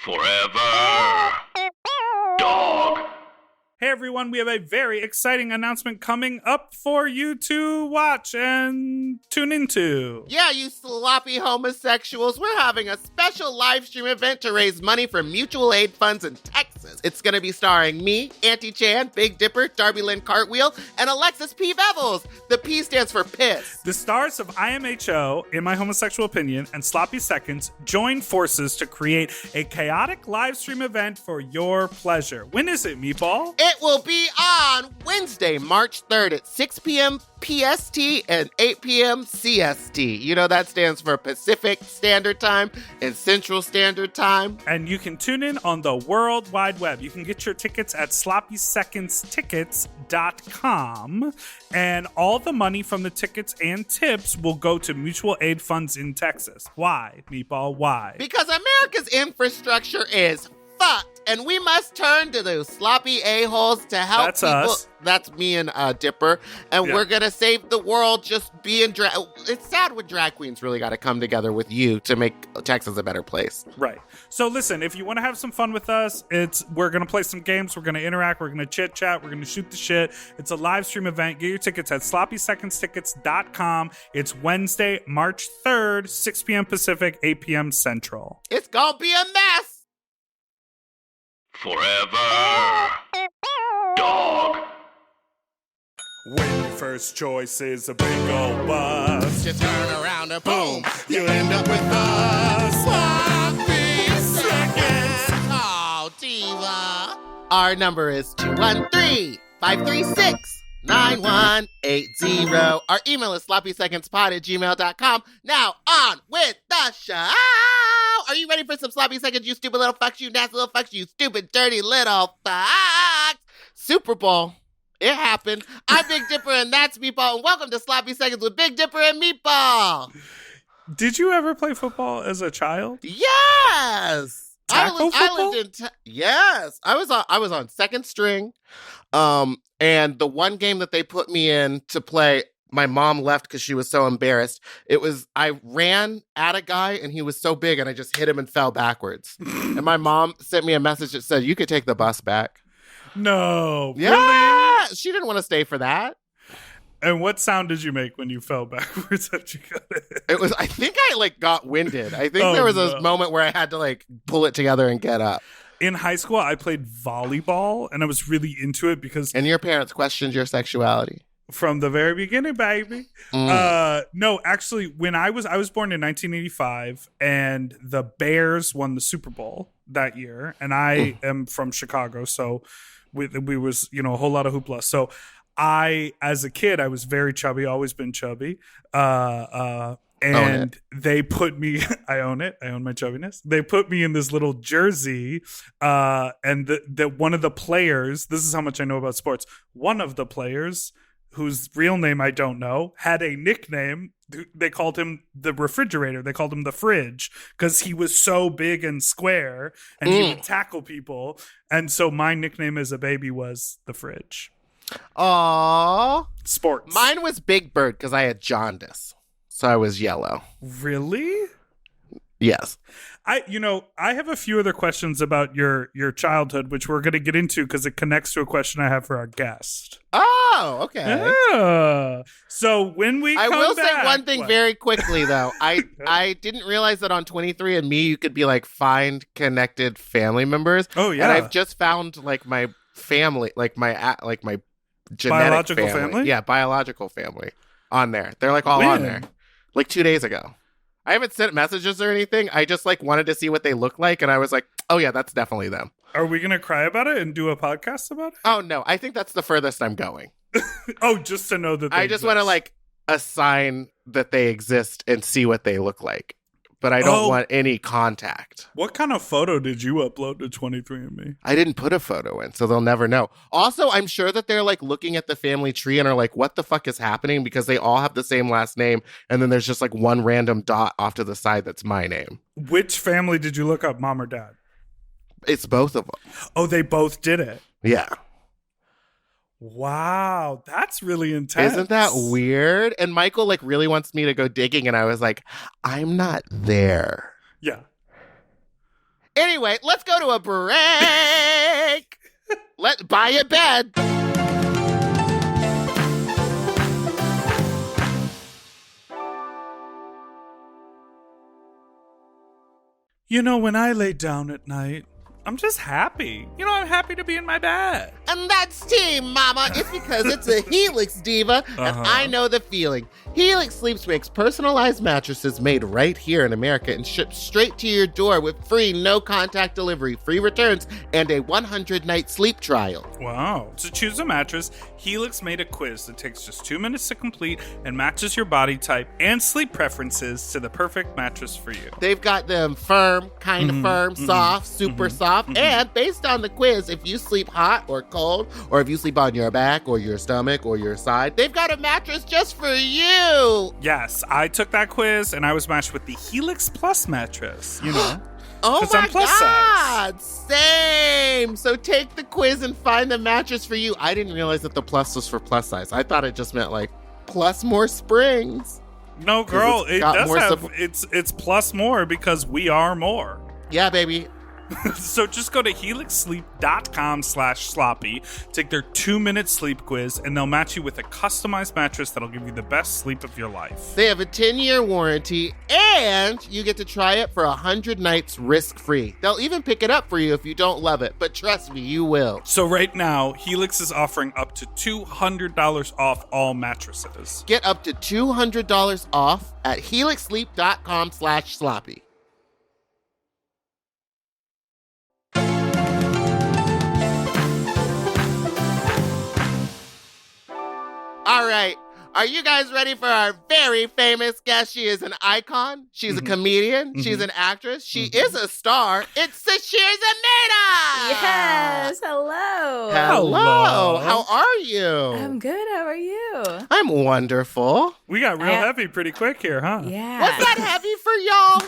Forever. Dog. Hey everyone, we have a very exciting announcement coming up for you to watch and tune into. Yeah, you sloppy homosexuals, we're having a special live stream event to raise money for mutual aid funds in Texas. It's going to be starring me, Auntie Chan, Big Dipper, Darby Lynn Cartwheel, and Alexis P. Bevels. The P stands for piss. The stars of IMHO, In My Homosexual Opinion, and Sloppy Seconds join forces to create a chaotic live stream event for your pleasure. When is it, Meatball? It will be on Wednesday, March 3rd at 6 p.m. PST and 8 p.m. CST. You know that stands for Pacific Standard Time and Central Standard Time. And you can tune in on the World Wide Web. You can get your tickets at sloppysecondstickets.com. And all the money from the tickets and tips will go to mutual aid funds in Texas. Why, Meatball? Why? Because America's infrastructure is fucked, and we must turn to those sloppy a-holes to help That's people. us. That's me and Dipper, and Yeah. we're gonna save the world just being drag. It's sad when drag queens really got to come together with you to make Texas a better place. Right. So listen, if you want to have some fun with us, we're going to play some games, we're going to interact, we're going to chit chat, we're going to shoot the shit. It's a live stream event. Get your tickets at sloppysecondstickets.com. It's Wednesday, March 3rd, 6 p.m. Pacific, 8 p.m. Central. It's gonna be a mess. Forever. Dog. When your first choice is a big old bus, You turn around and boom, you end up with a sloppy seconds. Oh, diva. Our number is 213-536-9180. Our email is sloppysecondspod@gmail.com. Now on with the show. Are you ready for some sloppy seconds, you stupid little fucks, you nasty little fucks, you stupid, dirty little fucks? Super Bowl. It happened. I'm Big Dipper, and that's Meatball, and welcome to Sloppy Seconds with Big Dipper and Meatball. did you ever play football as a child? Yes. Tackle football? Yes. I was on second string. And the one game that they put me in to play, my mom left because she was so embarrassed. I ran at a guy and he was so big and I just hit him and fell backwards. And my mom sent me a message that said, you could take the bus back. No. Yeah. Really? She didn't want to stay for that. And what sound did you make when you fell backwards after you got it? I think I got winded. I think there was a moment where I had to pull it together and get up. In high school, I played volleyball, and I was really into it because And your parents questioned your sexuality. from the very beginning, baby. No, actually, when I was born in 1985, and the Bears won the Super Bowl that year, and I am from Chicago, so we was a whole lot of hoopla. So as a kid, I was very chubby, always been chubby. And they put me, I own it. I own my chubbiness. They put me in this little jersey. And the one of the players, this is how much I know about sports. One of the players, whose real name I don't know, had a nickname. They called him the refrigerator. They called him the fridge because he was so big and square and he would tackle people. And so my nickname as a baby was the fridge. Aww. Sports. Mine was Big Bird because I had jaundice. So I was yellow. Really? Yes. I have a few other questions about your childhood, which we're going to get into because it connects to a question I have for our guest. Oh, okay. Yeah. So when we I come will back, say one thing very quickly, though. I didn't realize that on 23andMe you could be find connected family members. Oh, yeah. And I've just found my family, my genetic Biological family? Yeah, biological family on there. They're all on there. 2 days ago. I haven't sent messages or anything. I just wanted to see what they look like, and I was like, oh yeah, that's definitely them. Are we going to cry about it and do a podcast about it? Oh no, I think that's the furthest I'm going. Oh, just to know that they I just want to assign that they exist and see what they look like. But I don't want any contact. What kind of photo did you upload to 23andMe? I didn't put a photo in, so they'll never know. Also, I'm sure that they're looking at the family tree and are what the fuck is happening? Because they all have the same last name. And then there's just one random dot off to the side that's my name. Which family did you look up, mom or dad? It's both of them. Oh, they both did it. Yeah. Wow, that's really intense. Isn't that weird? And Michael really wants me to go digging, and I was like, I'm not there. Yeah. Anyway, let's go to a break. Buy a bed. You know, when I lay down at night, I'm just happy. You know, I'm happy to be in my bed. And that's team, mama. It's because it's a Helix diva, and I know the feeling. Helix Sleeps makes personalized mattresses made right here in America and shipped straight to your door with free no-contact delivery, free returns, and a 100-night sleep trial. Wow. To choose a mattress, Helix made a quiz that takes just 2 minutes to complete and matches your body type and sleep preferences to the perfect mattress for you. They've got them firm, kind of firm, soft, super soft, and based on the quiz, if you sleep hot or cold, or if you sleep on your back or your stomach or your side, they've got a mattress just for you. Yes, I took that quiz and I was matched with the Helix Plus mattress, you know. Oh 'Cause my I'm plus God, same. So take the quiz and find the mattress for you. I didn't realize that the plus was for plus size. I thought it just meant like plus more springs. No, girl, it's it got does more have, it's plus more because we are more. Yeah, baby. So just go to helixsleep.com/sloppy, take their 2-minute sleep quiz, and they'll match you with a customized mattress that'll give you the best sleep of your life. They have a 10-year warranty, and you get to try it for 100 nights risk-free. They'll even pick it up for you if you don't love it, but trust me, you will. So right now, Helix is offering up to $200 off all mattresses. Get up to $200 off at helixsleep.com/sloppy. All right. Are you guys ready for our very famous guest? She is an icon. She's a comedian. She's an actress. She is a star. It's Sasheer Zamata. Yes. Hello. Hello. How are you? I'm good. How are you? I'm wonderful. We got real heavy pretty quick here, huh? Yeah. Was that heavy for y'all?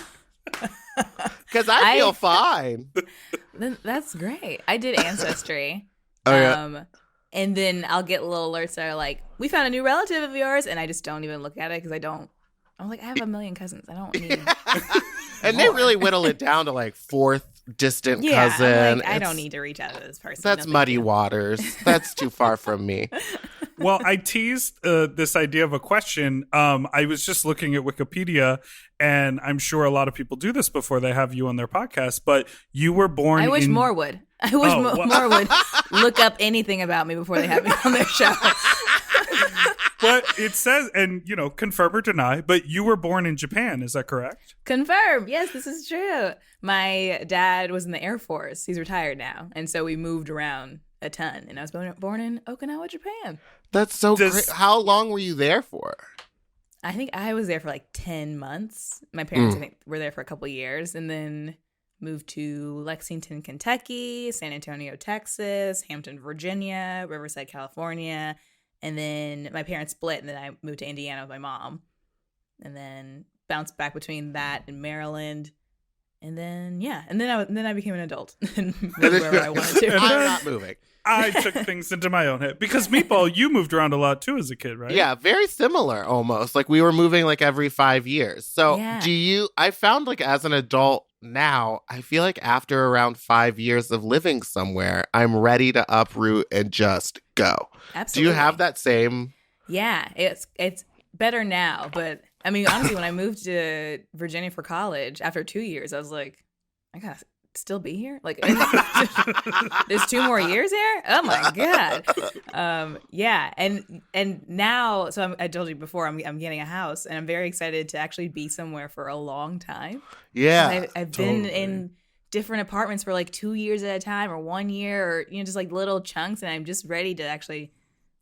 Because I feel fine. That's great. I did Ancestry. Oh, yeah. And then I'll get little alerts that are like, we found a new relative of yours, and I just don't even look at it because I'm like, I have a million cousins. I don't need And they really whittle it down to like fourth distant cousin. I'm like, I don't need to reach out to this person. That's No big muddy deal. waters. That's too far from me. Well, I teased this idea of a question. I was just looking at Wikipedia, and I'm sure a lot of people do this before they have you on their podcast, but you were born I wish in... more would. I wish more would look up anything about me before they have me on their show. But it says, and, you know, confirm or deny, but you were born in Japan. Is that correct? Confirm. Yes, this is true. My dad was in the Air Force. He's retired now. And so we moved around a ton. And I was born in Okinawa, Japan. That's so great. How long were you there for? I think I was there for like 10 months. My parents, I think, were there for a couple years. And then moved to Lexington, Kentucky, San Antonio, Texas, Hampton, Virginia, Riverside, California. And then my parents split, and then I moved to Indiana with my mom. And then bounced back between that and Maryland. And then, and then I became an adult and moved wherever I wanted to. I'm not moving. I took things into my own head. Because, Meatball, you moved around a lot, too, as a kid, right? Yeah, very similar almost. Like we were moving like every 5 years. So I found like as an adult now, I feel like after around 5 years of living somewhere, I'm ready to uproot and just go. Absolutely. Do you have that same? Yeah, it's better now. But I mean, honestly, when I moved to Virginia for college, after 2 years, I was like, I gotta still be here? Like, there's 2 more years here? Oh my God. Yeah. And now, so I told you before, I'm getting a house, and I'm very excited to actually be somewhere for a long time. Yeah. I've been in different apartments for like 2 years at a time or 1 year, or, you know, just like little chunks. And I'm just ready to actually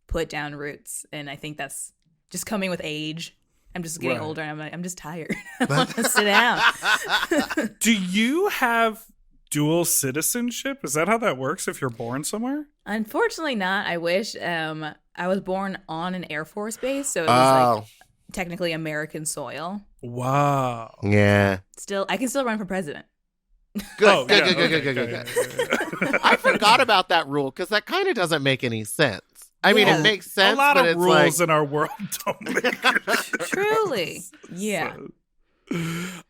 put down roots. And I think that's just coming with age. I'm just getting older, and I'm just tired. I want to sit down. Do you have dual citizenship? Is that how that works if you're born somewhere? Unfortunately not. I wish. I was born on an Air Force base, so it was like technically American soil. Wow. Yeah. I can still run for president. Good. Good. I forgot about that rule because that kind of doesn't make any sense. I mean, it makes sense, a lot but of it's rules like... in our world don't make Truly. Yeah.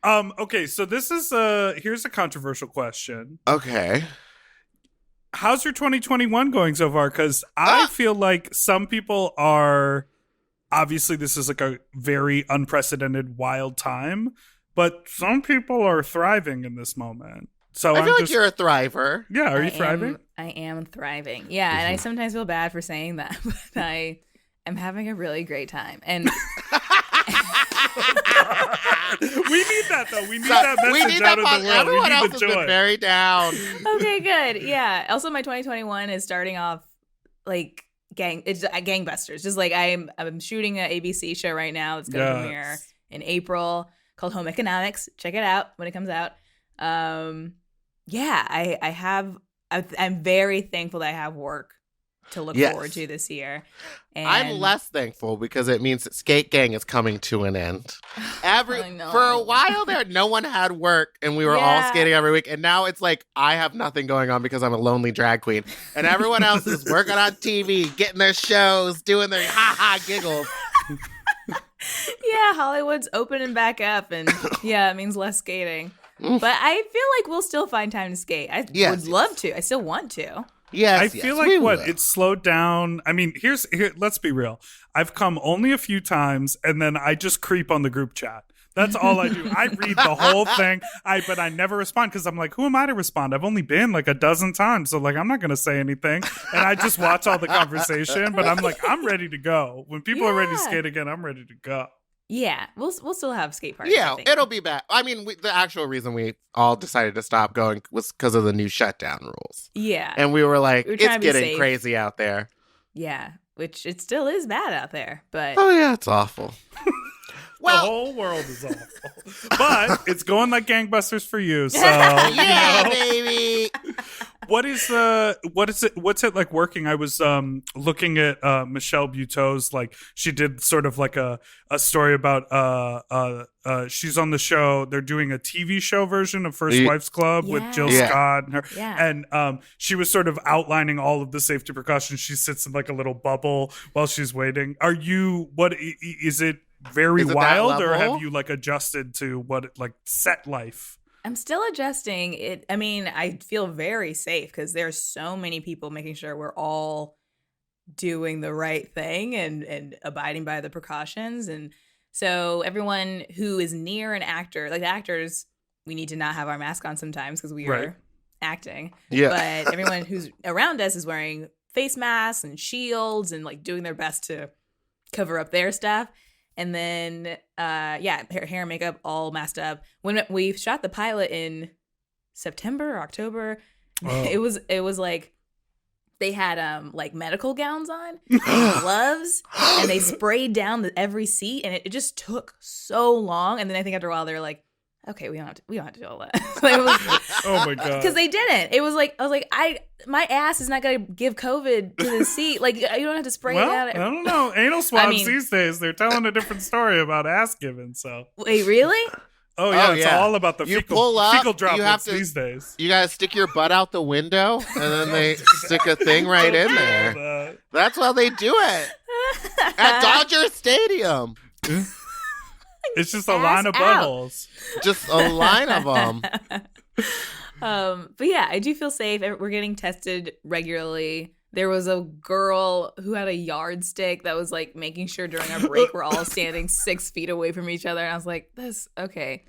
Okay, so this is here's a controversial question. Okay. How's your 2021 going so far? Because I feel like some people are obviously this is like a very unprecedented, wild time, but some people are thriving in this moment. So I I'm feel like just you're a thriver. yeah. Are you thriving? I am thriving. Yeah, and I sometimes feel bad for saying that, but I am having a really great time. And We need that though. We need that message We need out that of pos- the world. Everyone We else need has the been joy. very down. okay, good. Yeah. Also, my 2021 is starting off like it's gangbusters. Just like I'm shooting an ABC show right now. It's going to premiere in April called Home Economics. Check it out when it comes out. Yeah, I'm very thankful that I have work to look forward to this year. And I'm less thankful because it means that Skate Gang is coming to an end. I know. For a while there, no one had work and we were all skating every week. And now it's like I have nothing going on because I'm a lonely drag queen. And everyone else is working on TV, getting their shows, doing their ha-ha giggles. Yeah, Hollywood's opening back up, and yeah, it means less skating. But I feel like we'll still find time to skate. I would love to. I still want to. Yes, I feel like it's slowed down. I mean, here, let's be real. I've come only a few times, and then I just creep on the group chat. That's all I do. I read the whole thing, but I never respond because I'm like, who am I to respond? I've only been like a dozen times, so like I'm not gonna say anything, and I just watch all the conversation. But I'm like, I'm ready to go. When people are ready to skate again, I'm ready to go. Yeah, we'll still have skate parties. Yeah, it'll be back. I mean, the actual reason we all decided to stop going was because of the new shutdown rules. Yeah, and we were like, it's getting safe. Crazy out there. Yeah, which it still is bad out there, but oh yeah, it's awful. Well, the whole world is awful, but it's going like gangbusters for you. So yeah, baby. What's it like working? I was looking at Michelle Buteau's, like she did sort of like a story about she's on the show. They're doing a TV show version of First Wife's Club with Jill Scott and her, and she was sort of outlining all of the safety precautions. She sits in like a little bubble while she's waiting. Are you? What is it? Very wild, or have you like adjusted to what like set life? I'm still adjusting it. I mean, I feel very safe because there's so many people making sure we're all doing the right thing and abiding by the precautions. And so everyone who is near an actor, like the actors, we need to not have our mask on sometimes because we are acting. Yeah. But everyone who's around us is wearing face masks and shields and like doing their best to cover up their stuff. And then, hair and makeup all masked up. When we shot the pilot in September or October, it was like they had like medical gowns on, and gloves, and they sprayed down every seat, and it just took so long. And then I think after a while they were like, okay, we don't have to do all that. Oh my god! Because they didn't. It was like I was like, my ass is not gonna give COVID to the seat. Like you don't have to spray it out. I don't know. Anal swabs these days, they're telling a different story about ass giving. So wait, really? Oh yeah, it's all about the fecal droplets these days. You gotta stick your butt out the window, and then they stick a thing right in there. That's how they do it at Dodger Stadium. It's just a line of buttholes. Just a line of them. But yeah, I do feel safe. We're getting tested regularly. There was a girl who had a yardstick that was like making sure during our break we're all standing 6 feet away from each other. And I was like, "This okay."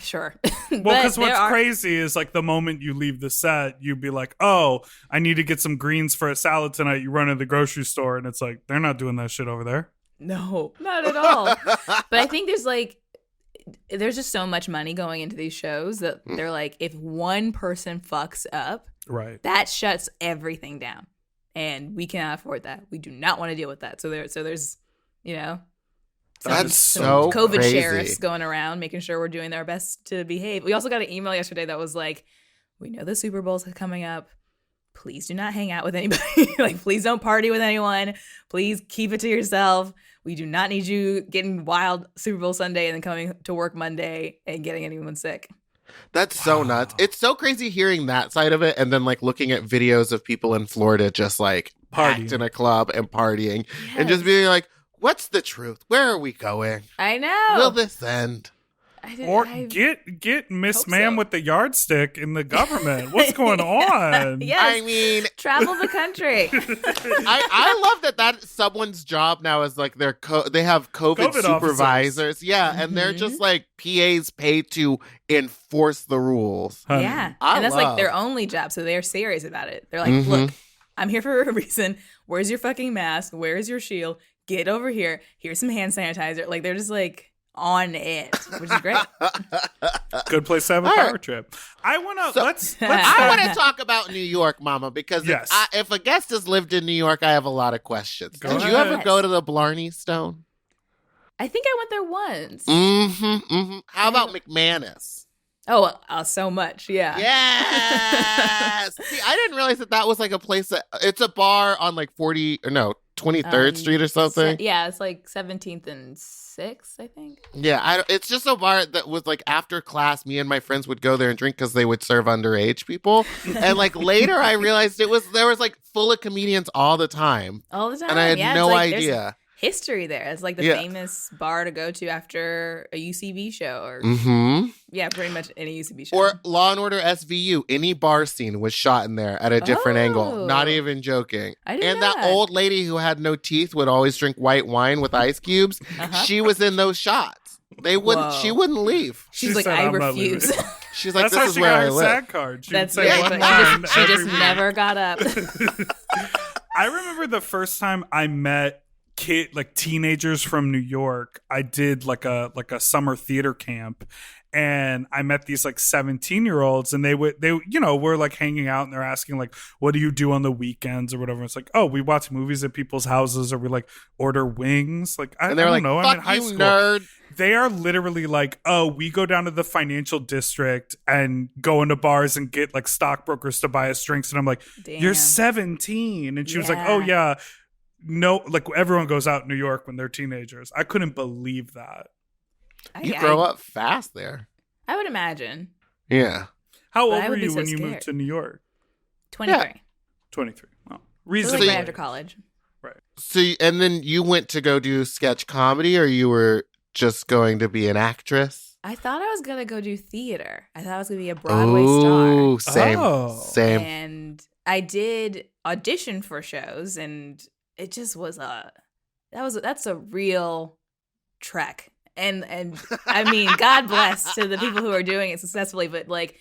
Sure. Well, because what's crazy is like the moment you leave the set, you'd be like, "Oh, I need to get some greens for a salad tonight." You run to the grocery store, and it's like they're not doing that shit over there. No, not at all. But I think there's just so much money going into these shows that they're like, if one person fucks up, right, that shuts everything down, and we cannot afford that. We do not want to deal with that. So there's, that's so COVID crazy. sheriffs going around making sure we're doing our best to behave. We also got an email yesterday that was like, we know the Super Bowl's coming up. Please do not hang out with anybody. Like, please don't party with anyone. Please keep it to yourself. We do not need you getting wild Super Bowl Sunday and then coming to work Monday and getting anyone sick. That's so nuts. It's so crazy hearing that side of it and then like looking at videos of people in Florida just like packed in a club and partying and just being like, what's the truth? Where are we going? I know. Will this end? Or get Miss hope Ma'am so. with the yardstick in the government. What's going on? Yes. I mean, Travel the country. I love that someone's job now is like they have COVID supervisors. officers. Yeah, and they're just like PAs paid to enforce the rules. Honey. Yeah. I And that's love- like their only job. So they're serious about it. They're like, Mhm. look, I'm here for a reason. Where's your fucking mask? Where's your shield? Get over here. Here's some hand sanitizer. Like, they're just like on it, which is great. Good place to have a All power right. trip. I want to So- let's I want to talk about New York, Mama, because Yes. if a guest has lived in New York, I have a lot of questions. Go Did you ahead. ever go to the Blarney Stone? I think I went there once. How about McManus? Oh, so much. Yeah. Yes. See, I didn't realize that was like a place it's a bar on like 23rd Street or something. Yeah, it's like 17th and 6th, I think. Yeah, it's just a bar that was like after class, me and my friends would go there and drink because they would serve underage people. And like later, I realized there was like full of comedians all the time, All the time. and I had Yeah, no it's like, there's idea. history there. It's like the Yeah. famous bar to go to after a UCB show, or yeah, pretty much any UCB show. Or Law and Order SVU. Any bar scene was shot in there at a different angle. Not Oh. even joking. I didn't And know that that. old lady who had no teeth would always drink white wine with ice cubes. Uh-huh. She was in those shots. They wouldn't. Whoa. She wouldn't leave. She's She like, said, I "I'm not refuse. leaving." She's like, That's how this is she where got I her live. SAG card. She That's would say right. one But line she every just week. never got up. I remember the first time I met teenagers from New York. I did like a summer theater camp, and I met these like 17-year-olds, and they were like hanging out, and they're asking like, what do you do on the weekends or whatever. It's like, oh, we watch movies at people's houses, or we like order wings. Like I And they're don't like, know. fuck I'm in high you, school. nerd. They are literally like, oh, we go down to the financial district and go into bars and get like stockbrokers to buy us drinks. And I'm like, you're Damn. 17. And she was like, oh, yeah. No, like everyone goes out in New York when they're teenagers. I couldn't believe that. You grow up fast there. I would imagine. Yeah. How But old I were would be you so when you moved scared. to New York? 23. 23. Well, It was reasonably. like right you- after college. Right. So, and then you went to go do sketch comedy, or you were just going to be an actress? I thought I was going to go do theater. I thought I was going to be a Broadway star. Ooh, same. Oh. Same. And I did audition for shows, and it just was that's a real trek. And I mean, God bless to the people who are doing it successfully, but like,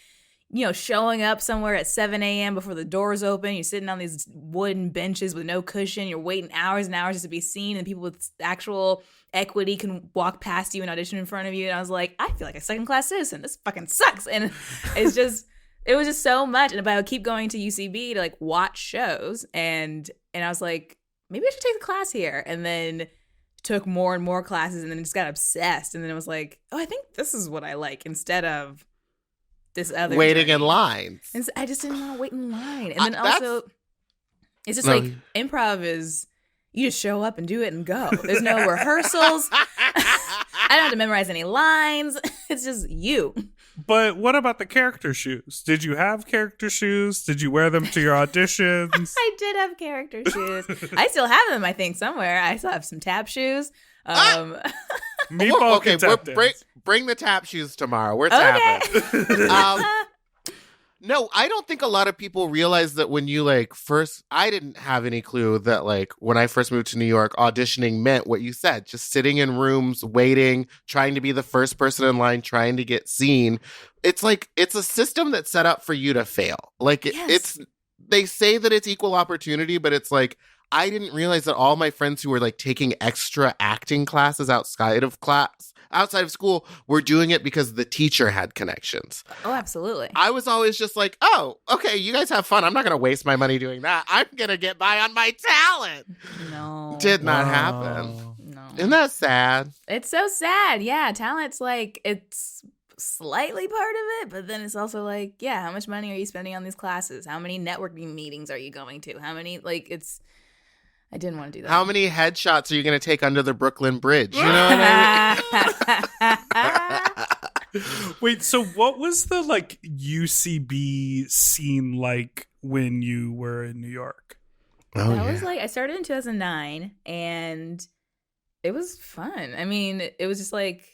you know, showing up somewhere at 7 a.m. before the doors open, you're sitting on these wooden benches with no cushion, you're waiting hours and hours just to be seen, and people with actual equity can walk past you and audition in front of you. And I was like, I feel like a second-class citizen. This fucking sucks. And it's just, it was just so much. And but I would keep going to UCB to like watch shows, and I was like, maybe I should take the class here. And then took more and more classes, and then just got obsessed. And then it was like, oh, I think this is what I like instead of this other Waiting journey. in lines. And so I just didn't want to wait in line. And I- then that's- also, it's just No. like improv is you just show up and do it and go. There's no rehearsals. I don't have to memorize any lines. It's just you. But what about the character shoes? Did you have character shoes? Did you wear them to your auditions? I did have character shoes. I still have them, I think, somewhere. I still have some tap shoes. Meatball Okay, can tap dance. bring the tap shoes tomorrow. We're Okay. tapping. No, I don't think a lot of people realize that when you like first, I didn't have any clue that like when I first moved to New York, auditioning meant what you said, just sitting in rooms, waiting, trying to be the first person in line, trying to get seen. It's like, it's a system that's set up for you to fail. Like Yes. they say that it's equal opportunity, but it's like, I didn't realize that all my friends who were like taking extra acting classes outside of school were doing it because the teacher had connections. Oh, absolutely. I was always just like, oh, okay, you guys have fun. I'm not going to waste my money doing that. I'm going to get by on my talent. No. Did not happen. No. Isn't that sad? It's so sad. Yeah, talent's like, it's slightly part of it, but then it's also like, yeah, how much money are you spending on these classes? How many networking meetings are you going to? How many, like, I didn't want to do that. How many headshots are you going to take under the Brooklyn Bridge? You know what I mean? Wait, so what was the like UCB scene like when you were in New York? Oh, That was like, I started in 2009, and it was fun. I mean, it was just like,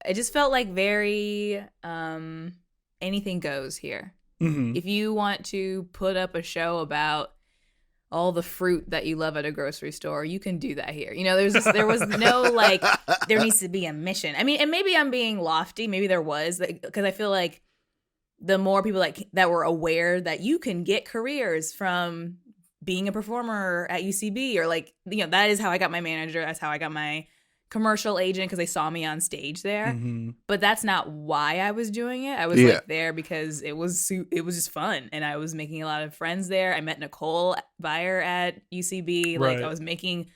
it just felt like very anything goes here. Mm-hmm. If you want to put up a show about all the fruit that you love at a grocery store, you can do that here. You know, there was no like, there needs to be a mission. I mean, and maybe I'm being lofty. Maybe there was, because I feel like the more people like that were aware that you can get careers from being a performer at UCB, or like, you know, that is how I got my manager. That's how I got my commercial agent, because they saw me on stage there. Mm-hmm. But that's not why I was doing it. I was like there because it was just fun, and I was making a lot of friends there. I met Nicole Byer at UCB. Like, Right. I was making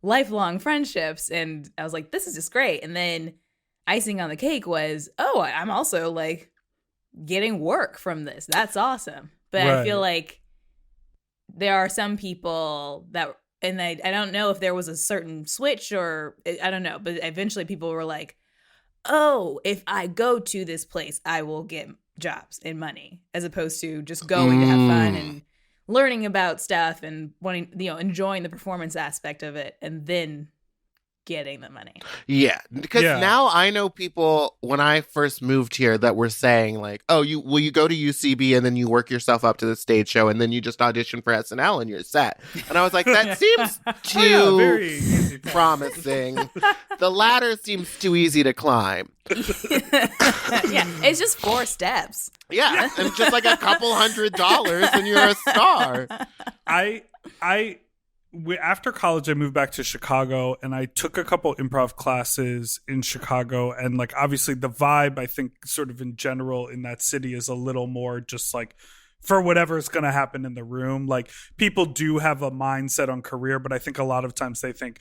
lifelong friendships, and I was like, this is just great. And then icing on the cake was, oh, I'm also like getting work from this. That's awesome. But I feel like there are some people that, and I don't know if there was a certain switch, or I don't know, but eventually people were like, oh, if I go to this place, I will get jobs and money, as opposed to just going to have fun and learning about stuff and wanting, you know, enjoying the performance aspect of it, and then getting the money. Yeah, because now I know people when I first moved here that were saying like, "Oh, you go to UCB and then you work yourself up to the stage show and then you just audition for SNL and you're set." And I was like, "That seems too very easy. promising. The ladder seems too easy to climb." Yeah, it's just 4 steps. Yeah, and just like a couple $100 and you're a star. After college, I moved back to Chicago, and I took a couple improv classes in Chicago. And like, obviously the vibe, I think sort of in general in that city is a little more just like for whatever's going to happen in the room. Like, people do have a mindset on career, but I think a lot of times they think,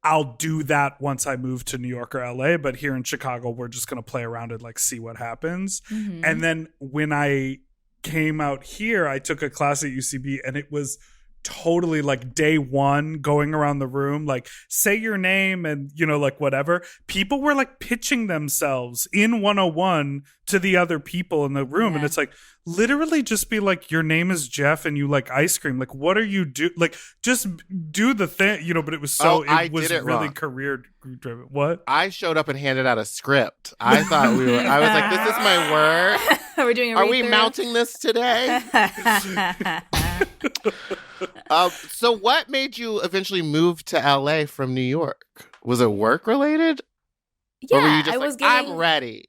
I'll do that once I move to New York or LA. But here in Chicago, we're just going to play around and like see what happens. Mm-hmm. And then when I came out here, I took a class at UCB, and it was totally like day one, going around the room, like, say your name and, you know, like whatever. People were like pitching themselves in 101 to the other people in the room. Yeah. And it's like, literally just be like, your name is Jeff and you like ice cream. Like, what are you do? Like, just do the thing, you know, but it was so, it was really wrong. career driven. What? I showed up and handed out a script. I thought I was like, this is my work. We're doing a Are we read-through? mounting this today? So what made you eventually move to LA from New York? Was it work related? Yeah, or were you just I like, was getting... I'm ready?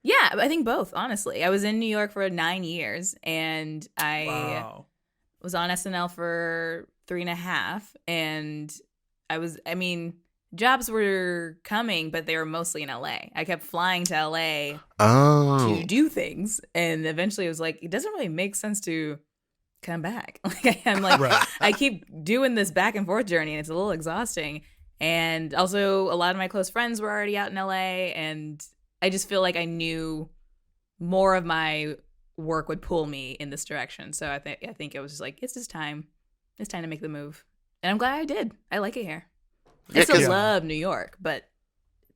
Yeah, I think both, honestly. I was in New York for 9 years, and I was on SNL for 3.5, and jobs were coming, but they were mostly in LA. I kept flying to LA to do things, and eventually it was like, it doesn't really make sense to come back. Like, I'm like, Right. I keep doing this back and forth journey, and it's a little exhausting. And also, a lot of my close friends were already out in LA, and I just feel like I knew more of my work would pull me in this direction. So I think it was just like, it's just time. It's time to make the move. And I'm glad I did. I like it here. I still love New York, but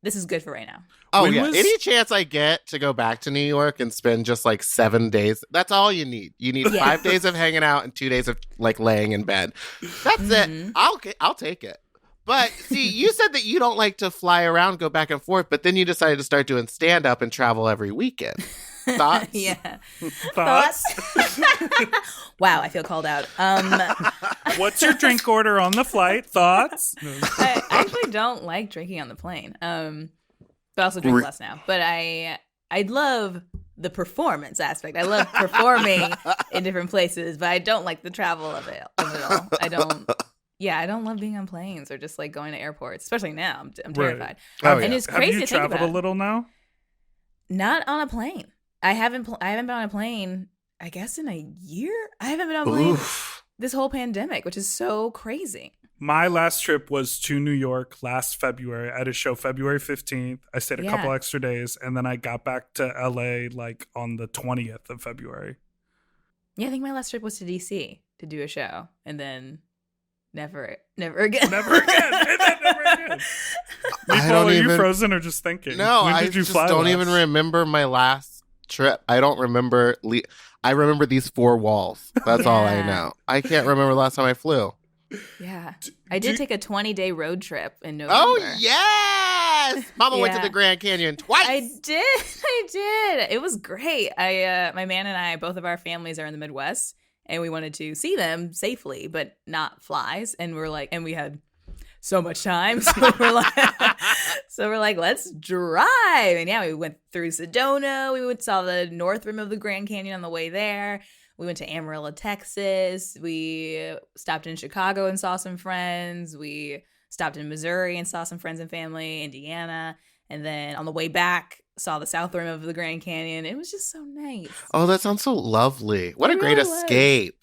this is good for right now. Oh, When yeah. was- Any chance I get to go back to New York and spend just like 7 days, that's all you need. You need 5 days of hanging out and 2 days of like laying in bed. That's it. I'll take it. But see, you said that you don't like to fly around, go back and forth, but then you decided to start doing stand-up and travel every weekend. Thoughts? Yeah. Thoughts? Wow, I feel called out. What's your drink order on the flight? Thoughts? I actually don't like drinking on the plane. But I also drink less now. But I love the performance aspect. I love performing in different places, but I don't like the travel of it all. I don't love being on planes or just like going to airports, especially now. I'm terrified. Oh, And yeah. it's crazy Have you to think traveled about. a little now? Not on a plane. I haven't been on a plane, I guess, in a year. I haven't been on a plane this whole pandemic, which is so crazy. My last trip was to New York last February. I had a show February 15th. I stayed a couple extra days, and then I got back to LA like on the 20th of February. Yeah, I think my last trip was to DC to do a show, and then never again. Never again. And then never again. Meatball, are you frozen or just thinking? No, When I did you just fly don't last? even remember my last trip. I don't remember. I remember these 4 walls. That's all I know. I can't remember the last time I flew. Yeah. I did take a 20-day road trip in November. Oh, yeah! Yes! Mama went to Yeah. the Grand Canyon twice. I did. It was great. My man and I, both of our families are in the Midwest, and we wanted to see them safely, but not flies. And we had so much time, so we're like, let's drive. And yeah, we went through Sedona. We saw the north rim of the Grand Canyon on the way there. We went to Amarillo, Texas. We stopped in Chicago and saw some friends. We stopped in Missouri and saw some friends and family, Indiana. And then on the way back, saw the south rim of the Grand Canyon. It was just so nice. Oh, that sounds so lovely. What a great really was. escape.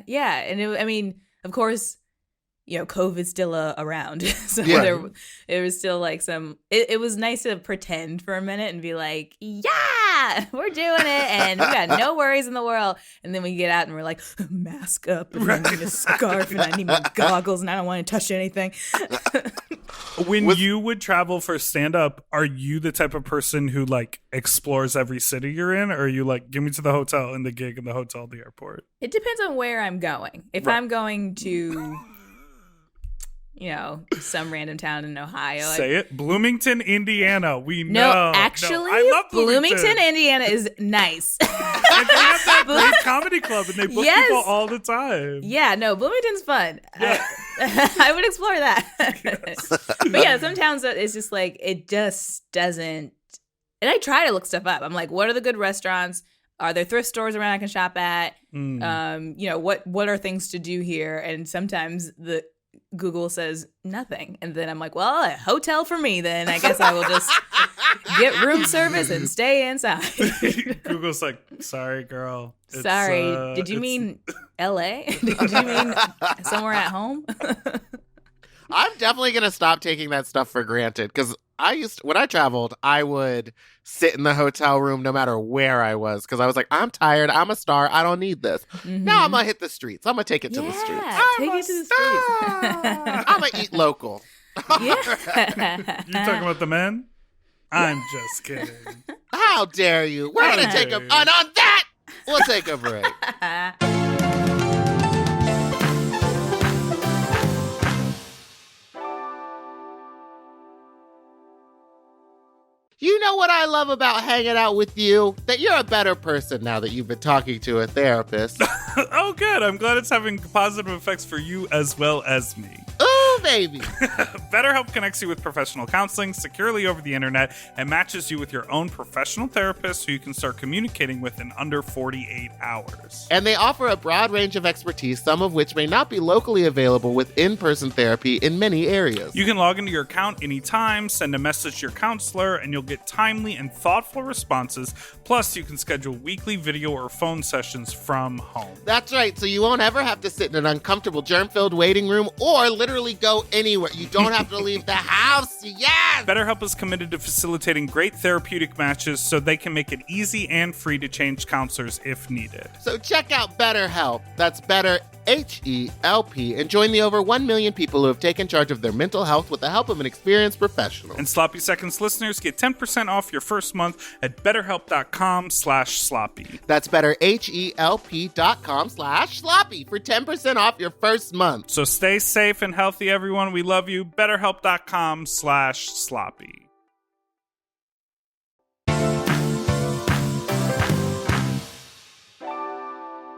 Yeah. And of course, COVID's still around. So Yeah. there was still like it was nice to pretend for a minute and be like, yeah, we're doing it. And we got no worries in the world. And then we get out and we're like, mask up and I need a scarf and I need my goggles and I don't want to touch anything. When you would travel for stand-up, are you the type of person who like explores every city you're in? Or are you like, give me to the hotel and the gig and the hotel, the airport? It depends on where I'm going. If I'm going to some random town in Ohio. Say it. Bloomington, Indiana. We know. No, actually, I love Bloomington, Indiana is nice. And they have that great comedy club and they book people all the time. Yeah, no, Bloomington's fun. Yeah. I would explore that. But yeah, some towns it's just like, it just doesn't. And I try to look stuff up. I'm like, what are the good restaurants? Are there thrift stores around I can shop at? What are things to do here? And sometimes the Google says nothing. And then I'm like, well, a hotel for me then. I guess I will just get room service and stay inside. Google's like, sorry, girl. Sorry. Did you mean LA? Did you mean somewhere at home? I'm definitely going to stop taking that stuff for granted because when I traveled, I would sit in the hotel room no matter where I was because I was like, I'm tired. I'm a star. I don't need this. Mm-hmm. Now I'm going to hit the streets. I'm going to take it to the streets. Take it to the streets. I'm going to eat local. Yeah. You talking about the men? I'm just kidding. How dare you? We're going to take a... And on that, we'll take a break. You know what I love about hanging out with you? That you're a better person now that you've been talking to a therapist. Oh, good. I'm glad it's having positive effects for you as well as me. Ooh, baby. BetterHelp connects you with professional counseling securely over the internet and matches you with your own professional therapist who you can start communicating with in under 48 hours. And they offer a broad range of expertise, some of which may not be locally available with in-person therapy in many areas. You can log into your account anytime, send a message to your counselor, and you'll get timely and thoughtful responses. Plus, you can schedule weekly video or phone sessions from home. That's right, so you won't ever have to sit in an uncomfortable germ-filled waiting room or literally go anywhere. You don't have to leave the house. Yes! BetterHelp is committed to facilitating great therapeutic matches so they can make it easy and free to change counselors if needed. So check out BetterHelp. That's Better H-E-L-P, and join the over 1 million people who have taken charge of their mental health with the help of an experienced professional. And Sloppy Seconds listeners get 10% off your first month at betterhelp.com/sloppy. That's betterhelp.com/sloppy for 10% off your first month. So stay safe and healthy, everyone. We love you. betterhelp.com/sloppy.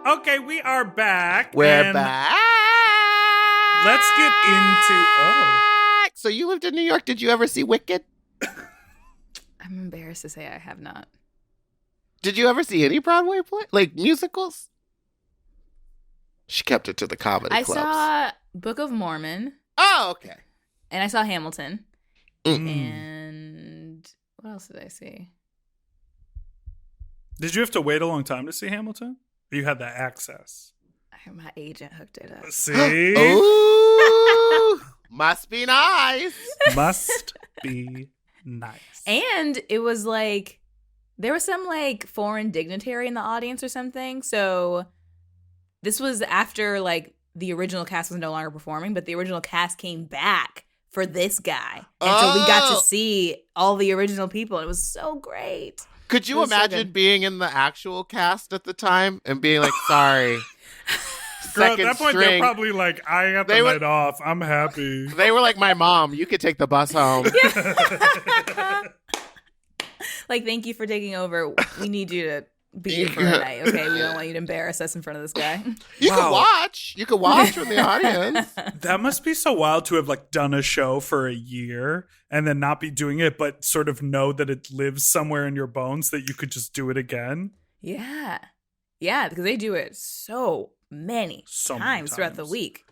Okay, we are back. We're back. Let's get into... So you lived in New York. Did you ever see Wicked? I'm embarrassed to say I have not. Did you ever see any Broadway play? Like musicals? She kept it to the comedy clubs. I saw Book of Mormon. Oh, okay. And I saw Hamilton. Mm. And what else did I see? Did you have to wait a long time to see Hamilton? Or you had that access? My agent hooked it up. See? Ooh, must be nice. Must be nice. And it was like, there was some like foreign dignitary in the audience or something. So this was after like the original cast was no longer performing, but the original cast came back for this guy. And so we got to see all the original people. It was so great. Could you imagine being in the actual cast at the time and being like, sorry, Girl, at second that point, they're string. probably like, I got the They were- night off. I'm happy. They were like my mom. You could take the bus home. Like, thank you for taking over. We need you to be here for a night, okay? We don't want you to embarrass us in front of this guy. You Wow. can watch. You can watch from the audience. That must be so wild to have like done a show for a year and then not be doing it, but sort of know that it lives somewhere in your bones that you could just do it again. Yeah. Yeah, because they do it so many times throughout the week.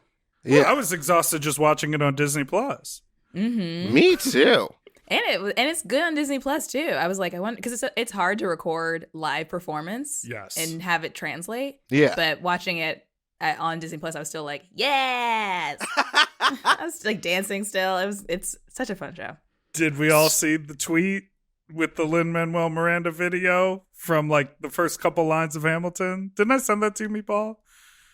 Yeah. I was exhausted just watching it on Disney Plus. Mm-hmm. Me too. And it's good on Disney Plus too. I was like, I want, because it's hard to record live performance, Yes. and have it translate. Yeah. But watching it on Disney Plus, I was still like, yes. I was like dancing still. It's such a fun show. Did we all see the tweet with the Lin-Manuel Miranda video from like the first couple lines of Hamilton? Didn't I send that to you, Meatball?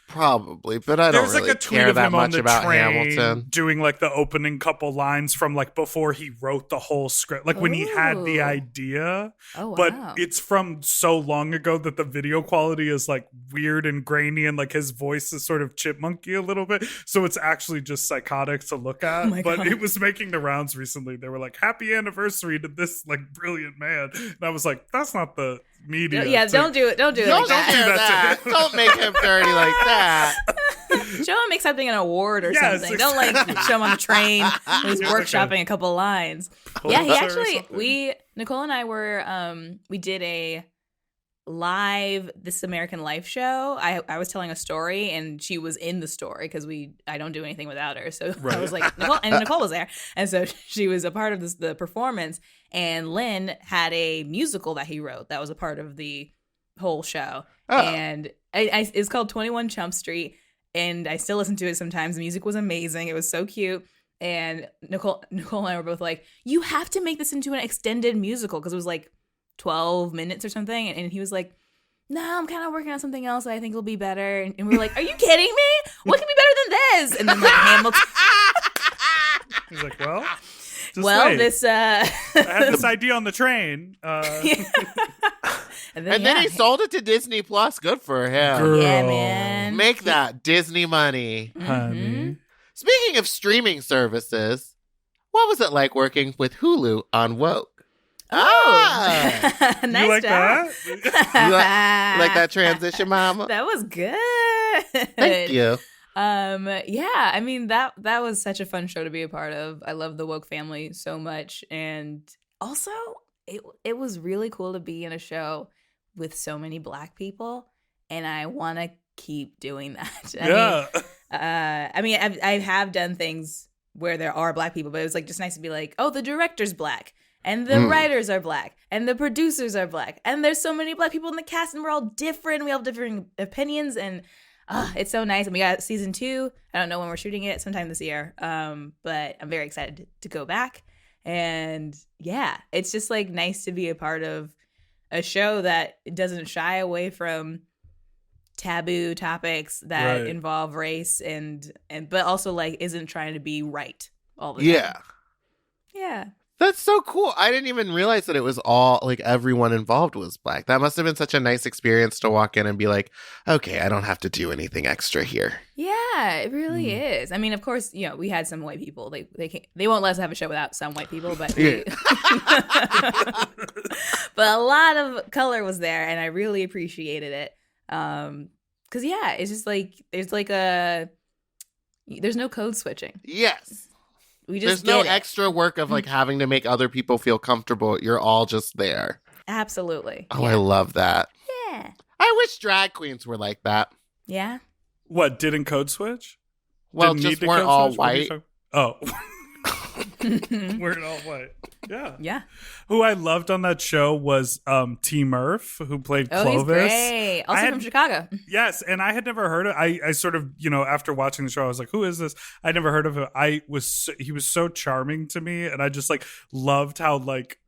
Probably, but I don't There's really like a tweet care of that him on much the about train Hamilton. doing like the opening couple lines from like before he wrote the whole script, like when he had the Ooh. idea. Oh, wow. But it's from so long ago that the video quality is like weird and grainy, and like his voice is sort of chipmunky a little bit. So it's actually just psychotic to look at. Oh my But God. it was making the rounds recently. They were like, "Happy anniversary to this like brilliant man," and I was like, "That's not the media." Yeah, to- don't do it. Don't do it Don't like do that. that. Don't make him dirty like that. Show him accepting an award or Yes, something. Don't like show him on the train when he's Yeah, workshopping a couple lines. Yeah, he Pulitzer or actually something. Nicole and I were we did a live This American Life show. I was telling a story and she was in the story because I don't do anything without her. So I Right. was like, Nicole was there. And so she was a part of the performance, and Lynn had a musical that he wrote that was a part of the whole show. Oh. And it's called 21 Chump Street. And I still listen to it sometimes. The music was amazing. It was so cute. And Nicole and I were both like, you have to make this into an extended musical, because it was like 12 minutes or something. And he was like, no, I'm kind of working on something else that I think will be better. And we were like, are you kidding me? What can be better than this? And then like Hamilton. He's like, "Well, just Well, wait. this I had this idea on the train." and And then he sold it to Disney Plus. Good for him. Girl. Yeah, man. Make that Disney money. Honey. Speaking of streaming services, what was it like working with Hulu on Woke? Oh, Ah! nice You like job. that? You like that transition, Mama? That was good. Thank you. Yeah, I mean that was such a fun show to be a part of. I love the Woke family so much, and also it was really cool to be in a show with so many Black people, and I want to keep doing that. I mean, I have done things where there are Black people, but it was like just nice to be like, oh, the director's Black, and the writers are Black, and the producers are Black, and there's so many Black people in the cast, and we're all different. We all have different opinions, and it's so nice. And we got season 2. I don't know when we're shooting it, sometime this year. But I'm very excited to go back. And yeah, it's just like nice to be a part of a show that doesn't shy away from taboo topics that Right. involve race and but also like isn't trying to be right all the time. Yeah. Yeah. That's so cool. I didn't even realize that it was all, like, everyone involved was Black. That must have been such a nice experience to walk in and be like, okay, I don't have to do anything extra here. Yeah, it really is. I mean, of course, you know, we had some white people. They won't let us have a show without some white people, but Yeah. but a lot of color was there, and I really appreciated it. Because yeah, it's just like there's no code switching. Yes. We just There's no get it. extra work of, like, having to make other people feel comfortable. You're all just there. Absolutely. Oh, I love that. Yeah. I wish drag queens were like that. Yeah. What, didn't code switch? Well, Didn't just need to weren't code all switch? What are you white. talking- Oh. We're all white. Yeah. Yeah. Who I loved on that show was T. Murph, who played Oh, Clovis. he's great. Also I had- from Chicago. Yes, and I had never heard of. I sort of, after watching the show, I was like, "Who is this?" I never heard of him. He was so charming to me, and I just like loved how like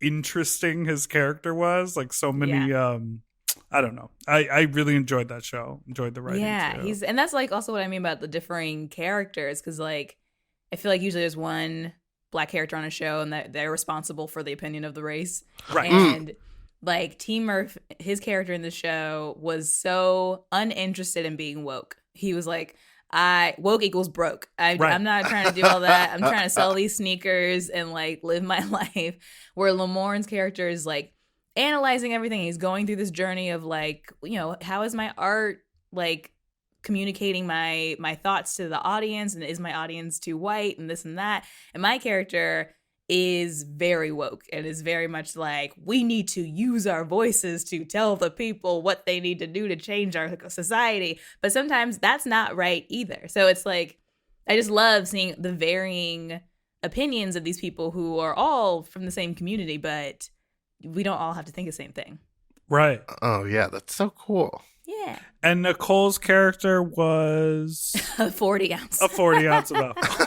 interesting his character was. Like so many. I don't know. I really enjoyed that show. Enjoyed the writing. Yeah, too. and that's like also what I mean about the differing characters, because like I feel like usually there's one Black character on a show and that they're responsible for the opinion of the race. Right. And like T. Murph, his character in the show was so uninterested in being woke. He was like, woke equals broke. I'm not trying to do all that. I'm trying to sell these sneakers and like live my life. Where Lamorne's character is like analyzing everything. He's going through this journey of like, you know, how is my art like communicating my thoughts to the audience, and is my audience too white and this and that. And my character is very woke and is very much like, we need to use our voices to tell the people what they need to do to change our society. But sometimes that's not right either. So it's like, I just love seeing the varying opinions of these people who are all from the same community, but we don't all have to think the same thing. Right. Oh, yeah. That's so cool. Yeah. And Nicole's character was a 40 ounce. A 40 ounce of alcohol.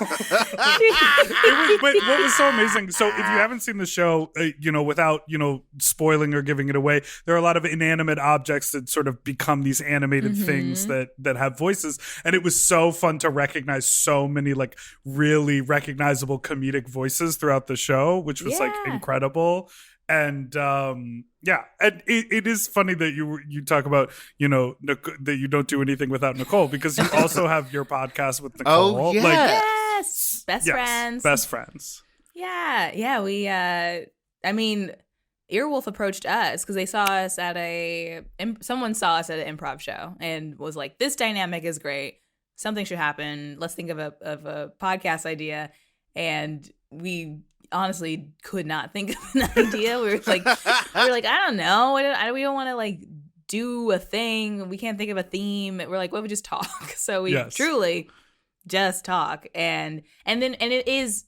But what was so amazing, so if you haven't seen the show, without, spoiling or giving it away, there are a lot of inanimate objects that sort of become these animated things that have voices. And it was so fun to recognize so many like really recognizable comedic voices throughout the show, which was like incredible. And and it is funny that you talk about that you don't do anything without Nicole, because you also have your podcast with Nicole. Oh, yes. Best friends. Yeah. We Earwolf approached us because they saw us someone saw us at an improv show and was like, this dynamic is great, something should happen, let's think of a podcast idea. And we honestly could not think of an idea. We were like, I don't know. We don't want to like do a thing. We can't think of a theme. We're like, well, we just talk. So we truly just talk. And it is,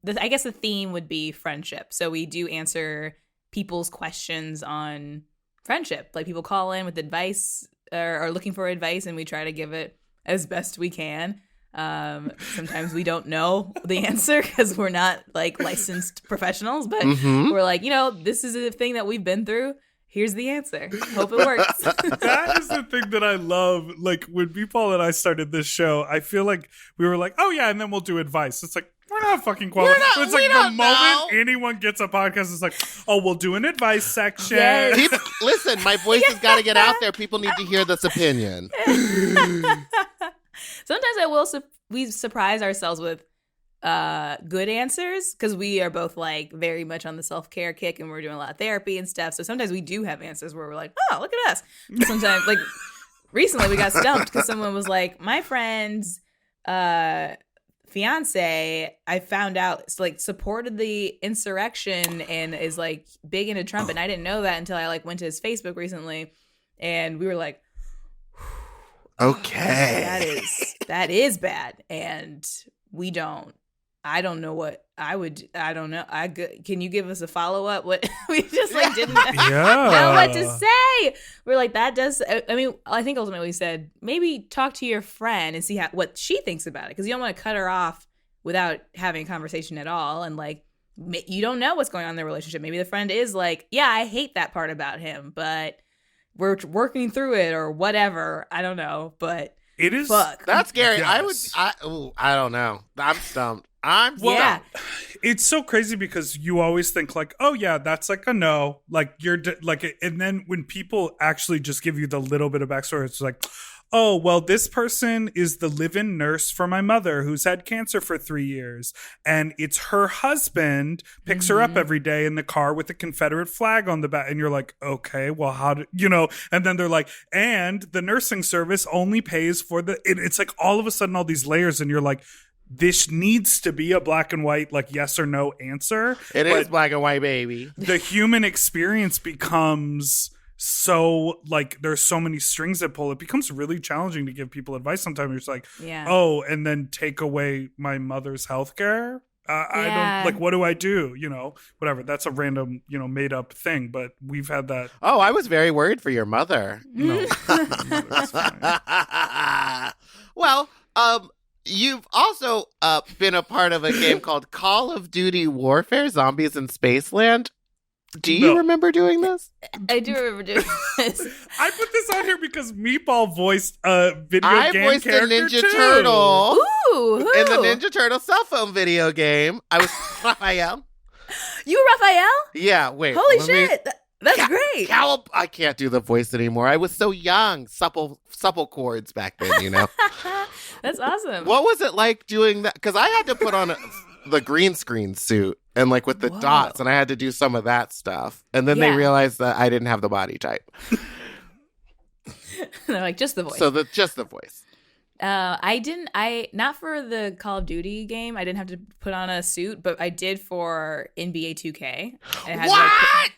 I guess the theme would be friendship. So we do answer people's questions on friendship. Like people call in with advice or are looking for advice, and we try to give it as best we can. Sometimes we don't know the answer because we're not like licensed professionals, but we're like, this is a thing that we've been through. Here's the answer. Hope it works. That is the thing that I love. Like when Meatball and I started this show, I feel like we were like, oh yeah, and then we'll do advice. It's like, we're not fucking qualified. It's like the moment anyone gets a podcast, it's like, oh, we'll do an advice section. Yes. Listen, my voice has got to get out there. People need to hear this opinion. Sometimes we surprise ourselves with good answers because we are both like very much on the self-care kick and we're doing a lot of therapy and stuff. So sometimes we do have answers where we're like, oh, look at us. But sometimes like recently we got stumped because someone was like, my friend's fiance, I found out, like supported the insurrection and is like big into Trump. And I didn't know that until I like went to his Facebook recently. And we were like, okay, that is bad, and I don't know what I would. I don't know. Can you give us a follow up? What we just like didn't know what to say. We're like, that does. I mean, I think ultimately we said maybe talk to your friend and see what she thinks about it, because you don't want to cut her off without having a conversation at all. And like, you don't know what's going on in their relationship. Maybe the friend is like, yeah, I hate that part about him, but we're working through it or whatever. I don't know, but it is. Fuck. That's scary. Yes. I don't know. I'm stumped. Well, it's so crazy because you always think like, oh yeah, that's like a no, like you're like, and then when people actually just give you the little bit of backstory, it's like, oh, well, this person is the live-in nurse for my mother who's had cancer for 3 years. And it's her husband picks her up every day in the car with a Confederate flag on the back. And you're like, okay, well, how do, and then they're like, and the nursing service only pays for it's like all of a sudden all these layers. And you're like, this needs to be a black and white, like yes or no answer. It is black and white, baby. The human experience becomes so like there's so many strings that pull. It becomes really challenging to give people advice. Sometimes you're just like, oh, and then take away my mother's healthcare. I don't like. What do I do? Whatever. That's a random, made up thing. But we've had that. Oh, I was very worried for your mother. No, that's fine. Well, you've also been a part of a game called Call of Duty Warfare: Zombies in Spaceland. Do you remember doing this? I do remember doing this. I put this on here because Meatball voiced a video game voiced character the Ninja too. Turtle. Ooh, who? In the Ninja Turtle cell phone video game. I was Raphael. You were Raphael? Yeah, wait. Holy shit. That's great. I can't do the voice anymore. I was so young. Supple chords back then, you know. That's awesome. What was it like doing that? Because I had to put on the green screen suit and like with the Whoa. dots, and I had to do some of that stuff. And then they Yeah. realized that I didn't have the body type. They're like, just the voice. So just the voice. Not for the Call of Duty game. I didn't have to put on a suit, but I did for NBA 2K. What?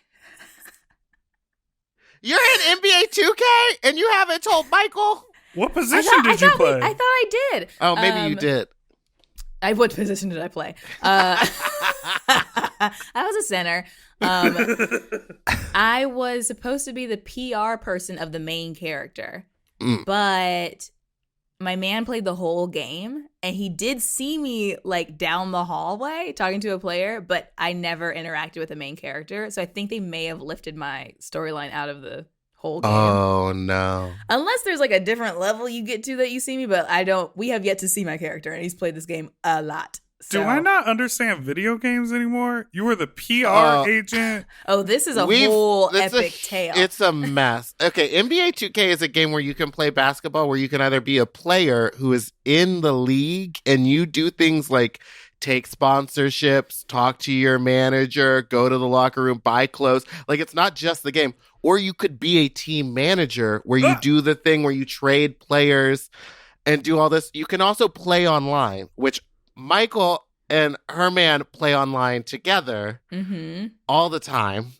You're in NBA 2K and you haven't told Michael? What position did you play? I thought I did. Oh, maybe you did. What position did I play? I was a center. I was supposed to be the PR person of the main character, but my man played the whole game, and he did see me like down the hallway talking to a player, but I never interacted with the main character. So I think they may have lifted my storyline out of the whole game. Oh, no. Unless there's like a different level you get to that you see me, but we have yet to see my character, and he's played this game a lot. So. Do I not understand video games anymore? You were the PR agent. Oh, this is a whole epic tale. It's a mess. Okay, NBA 2K is a game where you can play basketball, where you can either be a player who is in the league and you do things like take sponsorships, talk to your manager, go to the locker room, buy clothes. Like, it's not just the game. Or you could be a team manager where you do the thing where you trade players and do all this. You can also play online, which Michael and her man play online together all the time.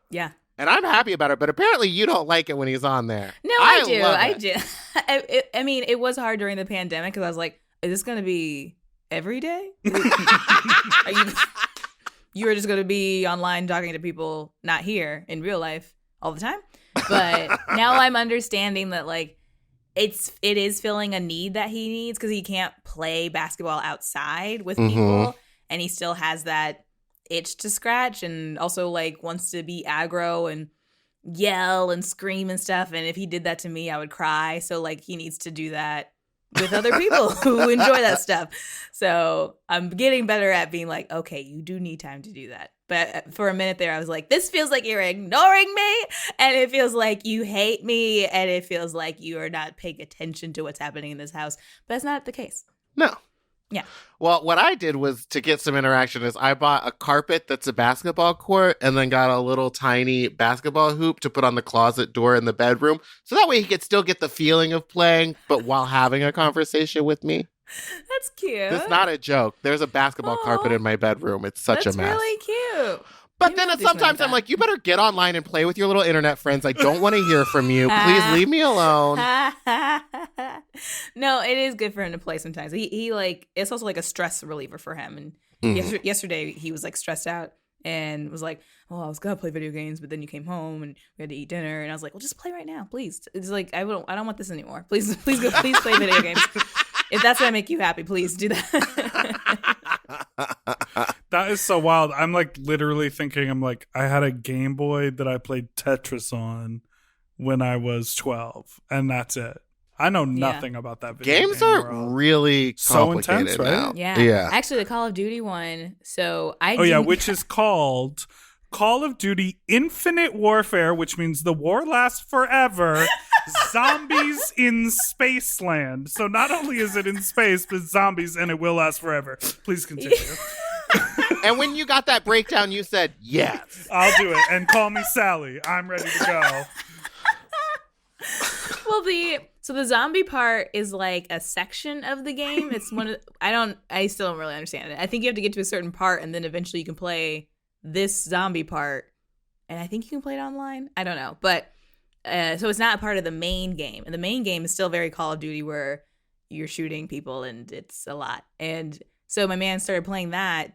Yeah. And I'm happy about it, but apparently you don't like it when he's on there. No, I do. I mean, it was hard during the pandemic because I was like, is this going to be every day? You are just going to be online talking to people not here in real life all the time? But now I'm understanding that, like, it is filling a need that he needs because he can't play basketball outside with people, and he still has that itch to scratch, and also like wants to be aggro and yell and scream and stuff. And if he did that to me, I would cry. So like he needs to do that with other people who enjoy that stuff. So I'm getting better at being like, okay, you do need time to do that. But for a minute there, I was like, this feels like you're ignoring me, and it feels like you hate me, and it feels like you are not paying attention to what's happening in this house. But that's not the case. No. Yeah. Well, what I did was to get some interaction is I bought a carpet that's a basketball court and then got a little tiny basketball hoop to put on the closet door in the bedroom. So that way he could still get the feeling of playing, but while having a conversation with me. That's cute. That's not a joke. There's a basketball carpet in my bedroom. It's such a mess. That's really cute. But then sometimes I'm like, you better get online and play with your little internet friends. I don't want to hear from you. Please leave me alone. No, it is good for him to play sometimes. He like, it's also like a stress reliever for him. And yesterday he was like stressed out and was like, oh, I was gonna play video games, but then you came home and we had to eat dinner. And I was like, well, just play right now, please. It's like, I don't want this anymore. Please play video games. If that's gonna make you happy, please do that. That is so wild. I'm like literally thinking, I had a Game Boy that I played Tetris on when I was 12, and that's it. I know nothing about that video Games game are world. really So complicated intense, right? now. Yeah. Actually, the Call of Duty one. So which is called Call of Duty Infinite Warfare, which means the war lasts forever. Zombies in Spaceland. So not only is it in space, but zombies, and it will last forever. Please continue. And when you got that breakdown, you said, yes. I'll do it. And call me Sally. I'm ready to go. Well, the zombie part is like a section of the game. It's one of I still don't really understand it. I think you have to get to a certain part, and then eventually you can play this zombie part, and I think you can play it online. I don't know, but so it's not a part of the main game. And the main game is still very Call of Duty, where you're shooting people and it's a lot. And so my man started playing that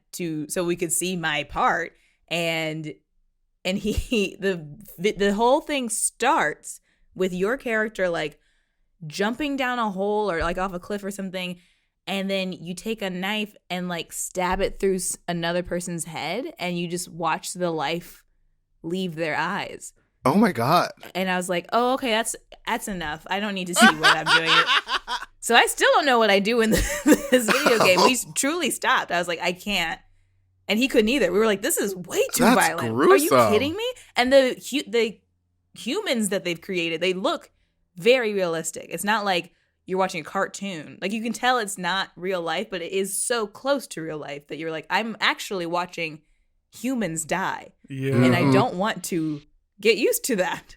so we could see my part, and the whole thing starts with your character like jumping down a hole or like off a cliff or something, and then you take a knife and like stab it through another person's head, and you just watch the life leave their eyes. Oh my God. And I was like, oh, okay, that's enough. I don't need to see what I'm doing. So I still don't know what I do in this video game. We truly stopped. I was like, I can't. and he couldn't either. We were like, this is way too That's violent. Are you gruesome. kidding me? And the humans that they've created, they look very realistic. It's not like you're watching a cartoon. Like, you can tell it's not real life, but it is so close to real life that you're like, I'm actually watching humans die. Yeah. And I don't want to get used to that.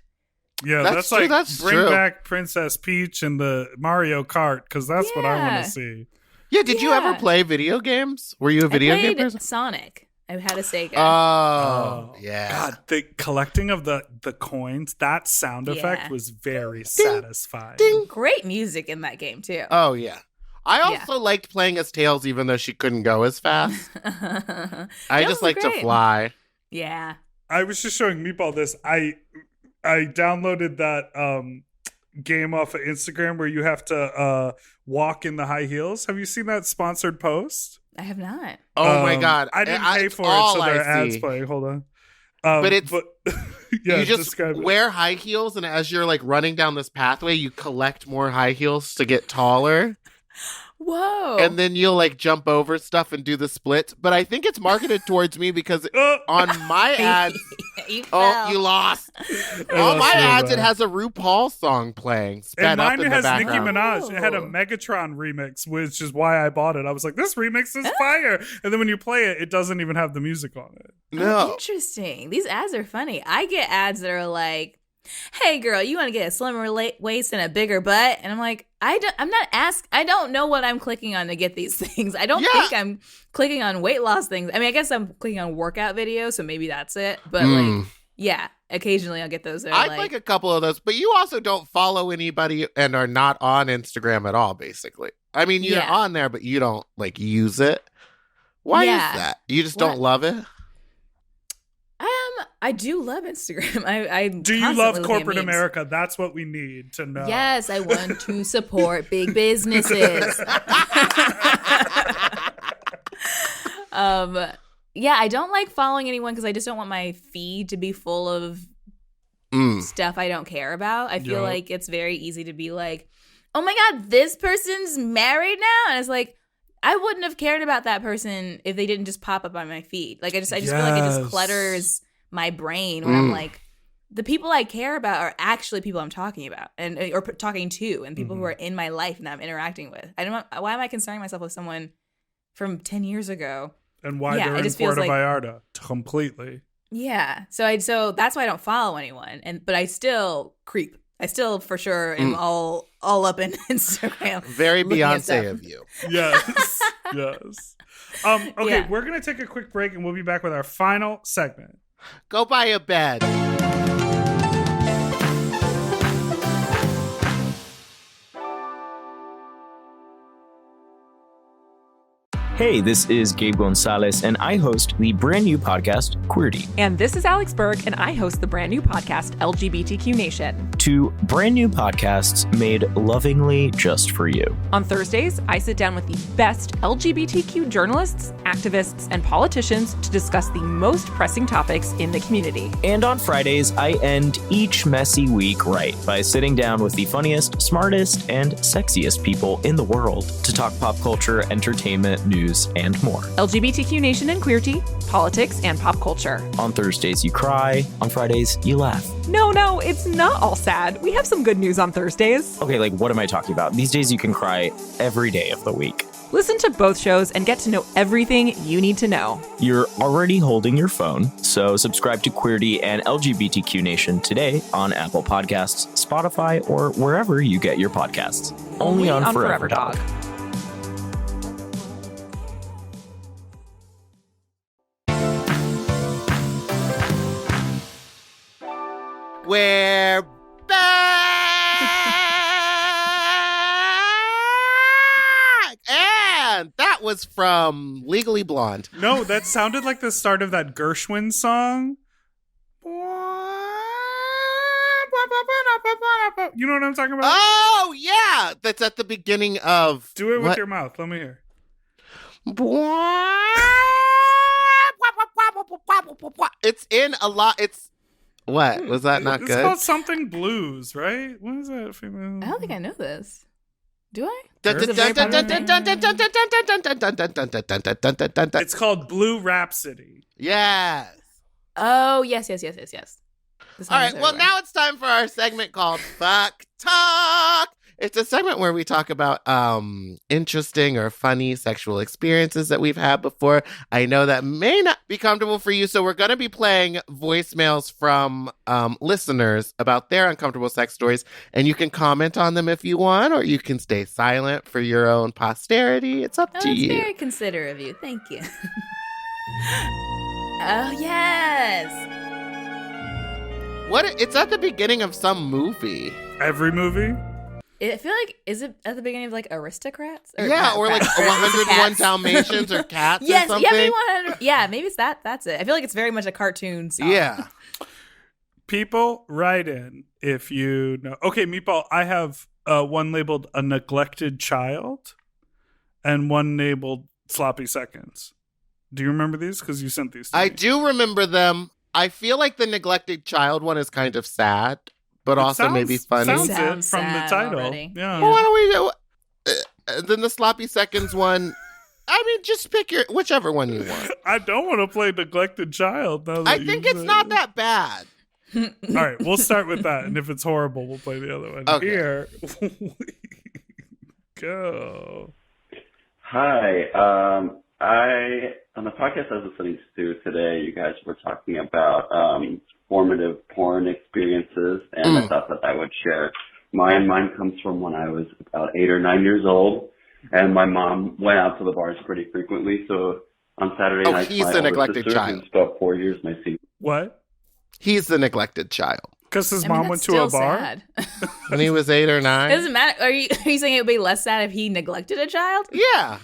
Yeah, That's that's true, like that's bring true. back Princess Peach and the Mario Kart, because that's what I want Yeah. to see. Yeah, did you ever Yeah. play video games? Were you a video I game played person? Sonic. I had a Sega. Oh, yeah. God, the collecting of the coins, that sound effect Yeah. was very satisfying. Ding. Great music in that game, too. Oh, yeah. I also liked playing as Tails, even though she couldn't go as fast. I Tails just was like to great. fly. Yeah. I was just showing Meatball this. I downloaded that game off of Instagram where you have to walk in the high heels. Have you seen that sponsored post? I have not. Oh, my God. I didn't pay for it, all so there are I ads see. playing. Hold on. But it's- yeah, you just describe it. wear high heels, and as you're like running down this pathway, you collect more high heels to get taller. Whoa. And then you'll like jump over stuff and do the split. But I think it's marketed towards me because on my ads, you oh, fell. you lost. I On lost my real ads, bad. it has a RuPaul song playing. Sped And up mine in the has Nicki background. Minaj. It had a Oh. Megatron remix, which is why I bought it. I was like, this remix is fire. And then when you play it, it doesn't even have the music on it. Oh, No. interesting. These ads are funny. I get ads that are like, hey girl, you want to get a slimmer waist and a bigger butt? And I'm like, I don't know what I'm clicking on to get these things. I don't Yeah. think I'm clicking on weight loss things. I mean, I guess I'm clicking on workout videos, so maybe that's it. But like, yeah, occasionally I'll get those that are I'd like a couple of those, but you also don't follow anybody and are not on Instagram at all, basically. I mean, you're Yeah. on there, but you don't like use it. Why Yeah. is that? You just What? don't love it? I do love Instagram. I Do you constantly love looking at corporate memes. America? That's what we need to know. Yes, I want to support big businesses. Yeah, I don't like following anyone because I just don't want my feed to be full of stuff I don't care about. I feel Yup. like it's very easy to be like, oh my God, this person's married now? And it's like, I wouldn't have cared about that person if they didn't just pop up on my feed. Like, I just feel like it Yes. just clutters my brain when I'm like, the people I care about are actually people I'm talking about or talking to, and people who are in my life and that I'm interacting with. Why am I concerning myself with someone from 10 years ago? And why Yeah, they're it in just feels Puerto like- Vallarta. Completely. Yeah. So that's why I don't follow anyone. But I still creep. I still for sure am all up in Instagram. Very looking at Beyonce stuff. of you. Yes. Yes. Okay, Yeah. we're going to take a quick break and we'll be back with our final segment. Go buy a bed. Hey, this is Gabe Gonzalez, and I host the brand new podcast, Queerty. And this is Alex Berg, and I host the brand new podcast, LGBTQ Nation. Two brand new podcasts made lovingly just for you. On Thursdays, I sit down with the best LGBTQ journalists, activists, and politicians to discuss the most pressing topics in the community. And on Fridays, I end each messy week right by sitting down with the funniest, smartest, and sexiest people in the world to talk pop culture, entertainment, news, and more. LGBTQ Nation and Queerty, politics, and pop culture. On Thursdays, you cry. On Fridays, you laugh. No, it's not all sad. We have some good news on Thursdays. Okay, like, what am I talking about? These days, you can cry every day of the week. Listen to both shows and get to know everything you need to know. You're already holding your phone, so subscribe to Queerty and LGBTQ Nation today on Apple Podcasts, Spotify, or wherever you get your podcasts. Only on Forever Dog. We're back! And that was from Legally Blonde. No, that sounded like the start of that Gershwin song. You know what I'm talking about? Oh, yeah! That's at the beginning of... Do it with what? your mouth. Let me hear. It's in a lot. It's... What? Was that not It's good? called something blues, right? What is that? I don't think I know this. Do I? It's called Blue Rhapsody. Yes. Oh, yes. This All one is right. Well, everywhere. now it's time for our segment called Fuck Talk. It's a segment where we talk about interesting or funny sexual experiences that we've had before. I know that may not be comfortable for you, so we're going to be playing voicemails from listeners about their uncomfortable sex stories, and you can comment on them if you want, or you can stay silent for your own posterity. It's up to That's you. very considerate of you. Thank you. Oh, yes. It's at the beginning of some movie. Every movie? I feel like, is it at the beginning of like Aristocrats? Or not like Rats, 101 Cats. Dalmatians or Cats Yes, or something. yeah, maybe it's that. That's it. I feel like it's very much a cartoon song. Yeah. People, write in if you know. Okay, Meatball, I have one labeled A Neglected Child and one labeled Sloppy Seconds. Do you remember these? Because you sent these to me. I do remember them. I feel like the neglected child one is kind of sad, but also maybe funny. Sounds it Sounds from the sad title. already. Yeah. Well, why don't we go? Then the Sloppy Seconds one. I mean, just pick whichever one you want. I don't want to play Neglected Child. Now that I you think it's said not it. that bad. All right, we'll start with that, and if it's horrible, we'll play the other one. Okay. Here we go. Hi. On the podcast I was listening to today, you guys were talking about formative porn experiences, and I thought that I would share mine. Mine comes from when I was about 8 or 9 years old, and my mom went out to the bars pretty frequently. So on Saturday nights, he's my the older neglected sister, child. who's about 4 years my senior. What? He's the neglected child. Because his I mean, mom went that's to a still bar? sad. When he was 8 or It 9. doesn't matter. Are you saying it would be less sad if he neglected a child? Yeah.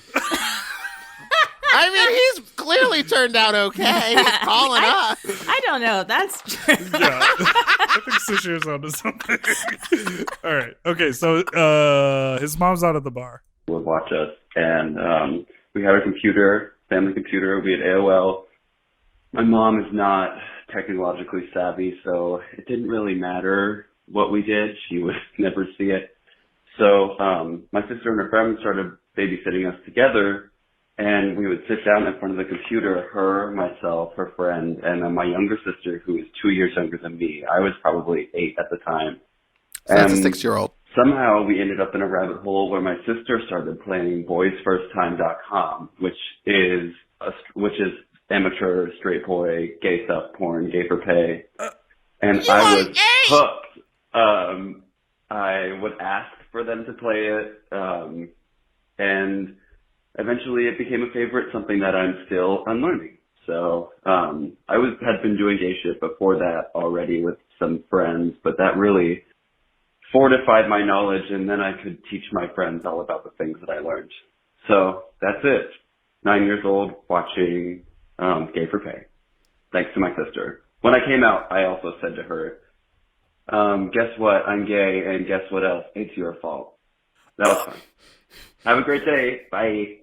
I mean, he's clearly turned out okay. He's calling us. I don't know. That's true. Yeah. I think Sasheer's onto something. All right. Okay, so his mom's out at the bar. Would watch us, and we had a computer, family computer. We had AOL. My mom is not technologically savvy, so it didn't really matter what we did. She would never see it. So my sister and her friend started babysitting us together, and we would sit down in front of the computer, her, myself, her friend, and then my younger sister, who is 2 years younger than me. I was probably 8 at the time. So that's a And 6-year-old. somehow we ended up in a rabbit hole where my sister started playing boysfirsttime.com, which is amateur straight boy gay stuff porn, gay for pay. And I was hooked. I would ask for them to play it, and eventually it became a favorite, something that I'm still unlearning. So I had been doing gay shit before that already with some friends, but that really fortified my knowledge, and then I could teach my friends all about the things that I learned. So that's it. 9 years old, watching Gay for Pay. Thanks to my sister. When I came out, I also said to her, guess what? I'm gay, and guess what else? It's your fault. That was fun. Have a great day. Bye.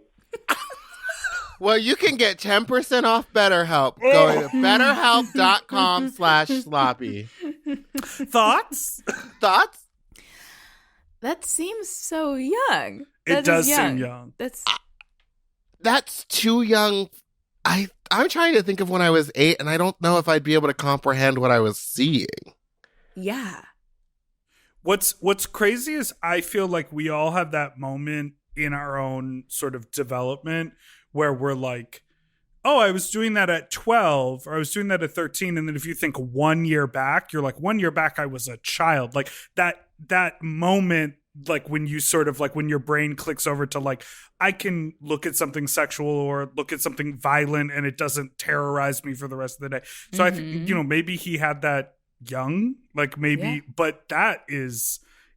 Well, you can get 10% off BetterHelp going to betterhelp.com/sloppy. Thoughts? Thoughts? That seems so young. It That is does seem young. That's too young. I'm trying to think of when I was 8, and I don't know if I'd be able to comprehend what I was seeing. Yeah. What's crazy is I feel like we all have that moment in our own sort of development where we're like, oh, I was doing that at 12 or I was doing that at 13. And then if you think 1 year back, you're like, 1 year back, I was a child. Like that moment, like when you sort of like when your brain clicks over to like, I can look at something sexual or look at something violent and it doesn't terrorize me for the rest of the day. So I think, maybe he had that young, like maybe, but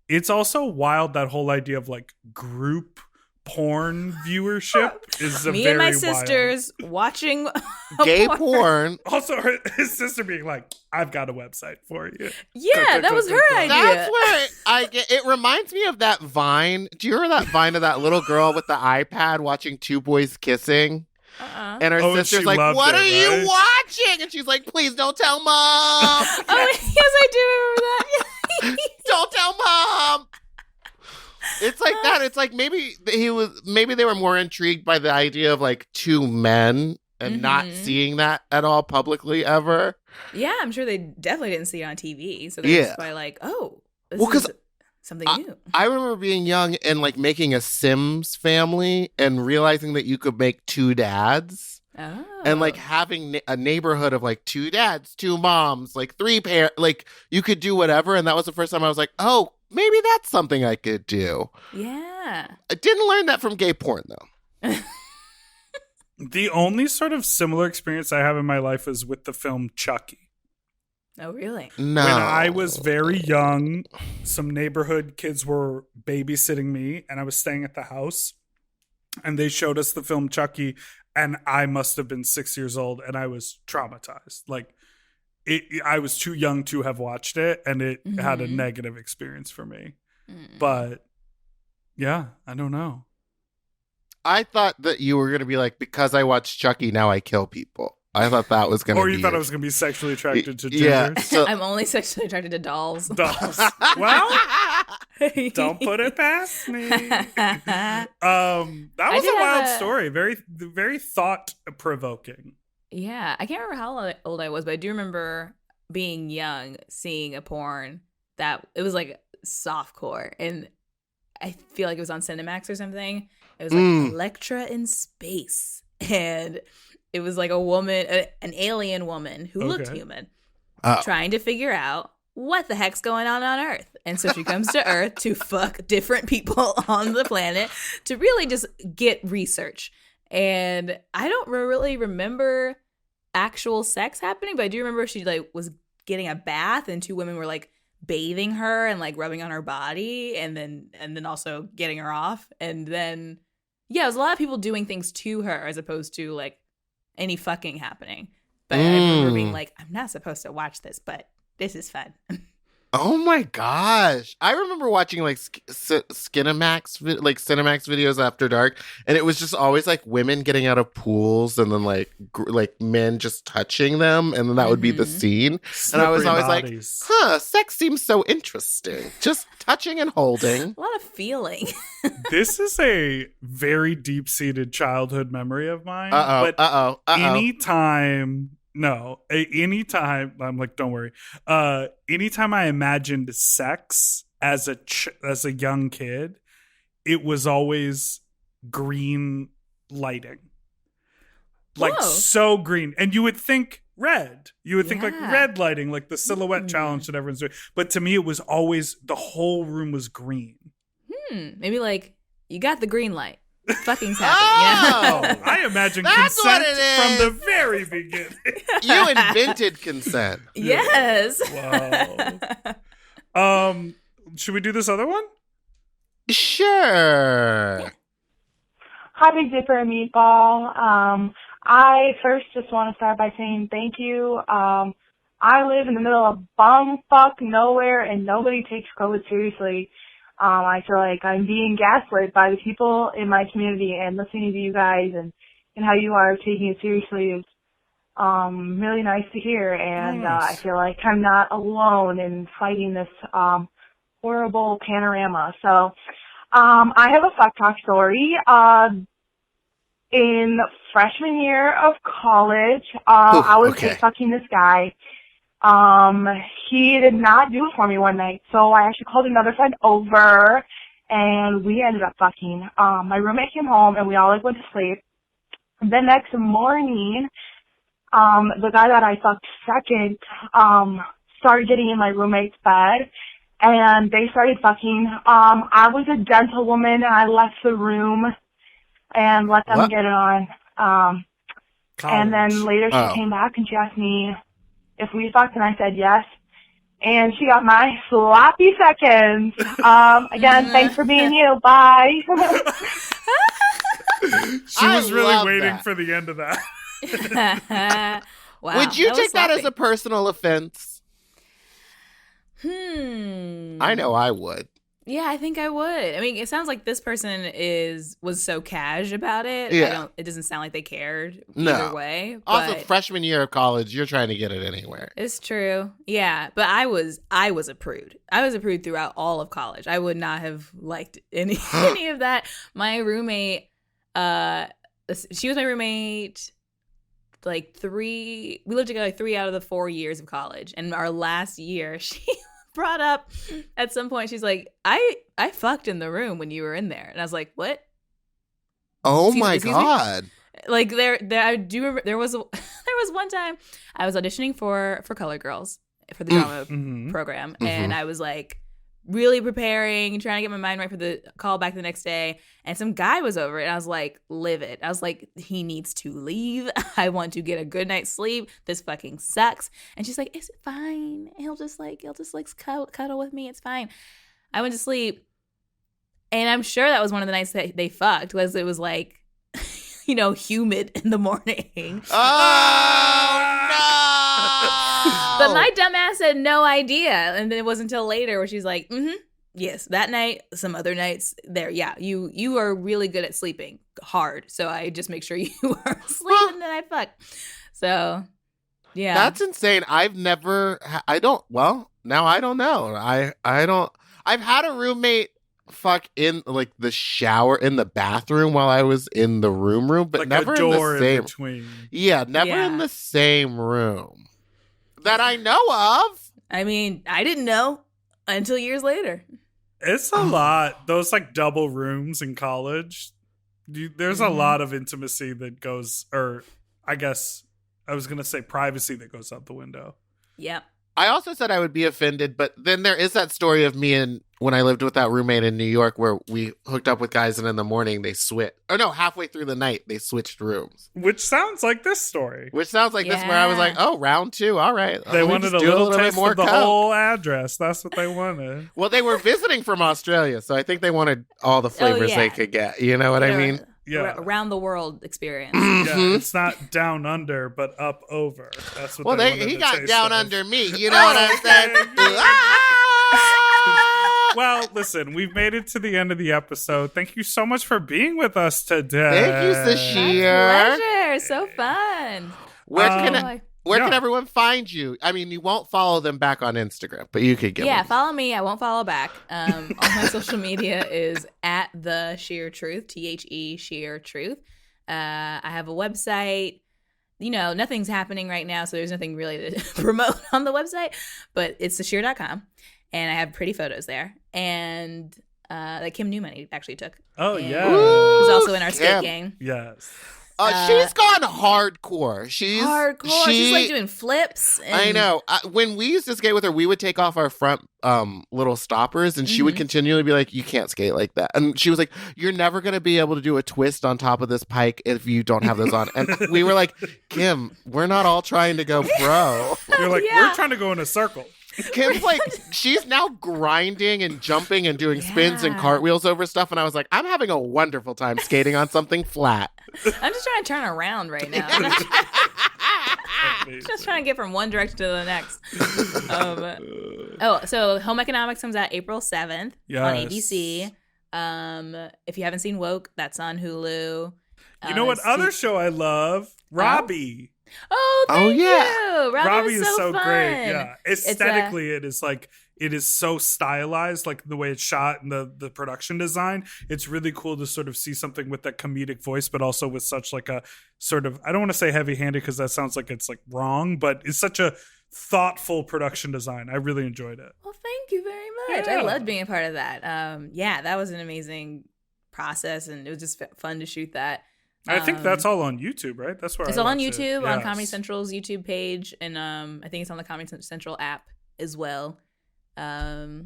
it's also wild, that whole idea of like group porn viewership is Me and my sisters watching gay porn. Also, his sister being like, "I've got a website for you." Yeah, that was her idea. That's where it reminds me of that Vine. Do you remember that Vine of that little girl with the iPad watching two boys kissing? And her sister's like, "What are you watching?" And she's like, "Please don't tell mom." Oh, yes, I do remember that. Don't tell mom. It's like that. It's like maybe they were more intrigued by the idea of like two men and not seeing that at all publicly ever. Yeah, I'm sure they definitely didn't see it on TV. So they're just probably like, oh, this is something new. I remember being young and like making a Sims family and realizing that you could make two dads. Oh. And like having a neighborhood of like two dads, two moms, like three parents, like you could do whatever. And that was the first time I was like, oh, maybe that's something I could do. Yeah. I didn't learn that from gay porn though. The only sort of similar experience I have in my life is with the film Chucky. Oh, really? No. When I was very young, some neighborhood kids were babysitting me, and I was staying at the house, and they showed us the film Chucky, and I must have been 6 years old, and I was traumatized. Like, I was too young to have watched it, and it had a negative experience for me. But, yeah, I don't know. I thought that you were going to be like, because I watched Chucky, now I kill people. I thought that was going to be... Or you thought I was going to be sexually attracted to gingers? Yeah. So... I'm only sexually attracted to dolls. Dolls. Well, don't put it past me. That was a wild story. Very, very thought-provoking. Yeah. I can't remember how old I was, but I do remember being young, seeing a porn that... It was like softcore, and I feel like it was on Cinemax or something. It was like Electra in space, and it was like a woman, an alien woman who looked human, trying to figure out what the heck's going on Earth. And so she comes to Earth to fuck different people on the planet to really just get research. And I don't really remember actual sex happening, but I do remember she like was getting a bath, and two women were like bathing her and like rubbing on her body, and then also getting her off. And then yeah, it was a lot of people doing things to her as opposed to like any fucking happening. But I remember being like, I'm not supposed to watch this, but this is fun. Oh my gosh. I remember watching like Cinemax videos after dark, and it was just always like women getting out of pools and then like men just touching them, and then that would be the scene. Slippery and I was always bodies. like, sex seems so interesting. Just touching and holding. A lot of feeling. This is a very deep-seated childhood memory of mine. Anytime, I'm like, don't worry. Anytime I imagined sex as a young kid, it was always green lighting. Like, Whoa. so green. And you would think red. You would think like red lighting, like the silhouette challenge that everyone's doing. But to me, it was always, the whole room was green. Maybe like, you got the green light. Fucking's happening. Oh, I imagine That's consent what it is. from the very beginning. You invented consent. Yes. Wow. Should we do this other one? Sure. Hi, Big Dipper and Meatball. I first just want to start by saying thank you. I live in the middle of bumfuck nowhere, and nobody takes COVID seriously. I feel like I'm being gaslit by the people in my community, and listening to you guys and how you are taking it seriously is really nice to hear. And I feel like I'm not alone in fighting this horrible panorama. So I have a fuck talk story. In freshman year of college, I was fucking this guy. He did not do it for me one night, so I actually called another friend over, and we ended up fucking. My roommate came home, and we all went to sleep. The next morning, the guy that I fucked second, started getting in my roommate's bed, and they started fucking. I was a gentle woman, and I left the room and let them get it on. And then later she came back, and she asked me if we fucked, and I said yes. And she got my sloppy seconds. Again, thanks for being you. Bye. She was really waiting for the end of that. Wow. Would you take that as sloppy. a personal offense? I know I would. Yeah, I think I would. I mean, it sounds like this person was so cash about it. Yeah. It doesn't sound like they cared No. either way. Also, but freshman year of college, you're trying to get it anywhere. it's true. Yeah, but I was a prude. I was a prude throughout all of college. I would not have liked any of that. My roommate, she was my roommate we lived together 3 out of the 4 years of college. And our last year, she brought up at some point, she's like, I fucked in the room when you were in there. And I was like, what? Oh Excuse my me? God. Like there I do remember there was one time I was auditioning for Color Girls for the drama program, and I was like really preparing, trying to get my mind right for the call back the next day, and some guy was over and I was like, livid. I was like, he needs to leave. I want to get a good night's sleep. This fucking sucks. And she's like, it's fine. He'll just cuddle with me. It's fine. I went to sleep, and I'm sure that was one of the nights that they fucked, was it was like humid in the morning. Oh, no! But my dumbass had no idea. And then it wasn't until later where she's like, yes, that night, some other nights there. Yeah, you are really good at sleeping hard. So I just make sure you are asleep and then I fuck. So, yeah. That's insane. I've never, now I don't know. I've had a roommate fuck in like the shower in the bathroom while I was in the room, but like never a door in the same. in between. Yeah, never in the same room that I know of. I mean, I didn't know until years later. It's a lot. Those like double rooms in college. There's a lot of intimacy that goes, or I guess I was gonna say privacy that goes out the window. Yep. I also said I would be offended, but then there is that story of me and when I lived with that roommate in New York where we hooked up with guys and in the morning they switched. Oh no, halfway through the night they switched rooms. Which sounds like this story. Which sounds like this where I was like, oh, round 2, all right. They wanted a little taste more of the coke. whole address. That's what they wanted. Well, they were visiting from Australia, so I think they wanted all the flavors they could get. You know what I mean? Yeah. Around the world experience. Yeah, it's not down under, but up over. That's what he got down under me. You know what I'm saying? Well, listen, we've made it to the end of the episode. Thank you so much for being with us today. Thank you, Sasheer. My pleasure. So fun. Where can everyone find you? I mean, you won't follow them back on Instagram, but you could get them. Follow me. I won't follow back. All my social media is at the Sheer Truth, THE Sheer Truth. I have a website. Nothing's happening right now, so there's nothing really to promote on the website, but it's Sasheer.com, and I have pretty photos there. And that Kim Newman actually took. Oh, yeah. Who's also in our skate gang. Yes. She's gone hardcore. She's hardcore. She's like doing flips. I know. When we used to skate with her, we would take off our front little stoppers, and she would continually be like, "You can't skate like that." And she was like, "You're never going to be able to do a twist on top of this pike if you don't have those on." And we were like, "Kim, we're not all trying to go pro." You're like, we're trying to go in a circle. Kim's like, she's now grinding and jumping and doing spins and cartwheels over stuff. And I was like, I'm having a wonderful time skating on something flat. I'm just trying to turn around right now. Just trying to get from one direction to the next. So Home Economics comes out April 7th on ABC. If you haven't seen Woke, that's on Hulu. You know what other show I love? Robbie. Oh, thank you. Robbie is so fun. great. Yeah. Aesthetically, it is so stylized, like the way it's shot and the production design. It's really cool to sort of see something with that comedic voice, but also with such like a sort of, I don't want to say heavy handed because that sounds like it's like wrong, but it's such a thoughtful production design. I really enjoyed it. Well, thank you very much. I loved being a part of that. That was an amazing process, and it was just fun to shoot that. I think that's all on YouTube, right? That's where it's all on YouTube, on Comedy Central's YouTube page, and I think it's on the Comedy Central app as well. The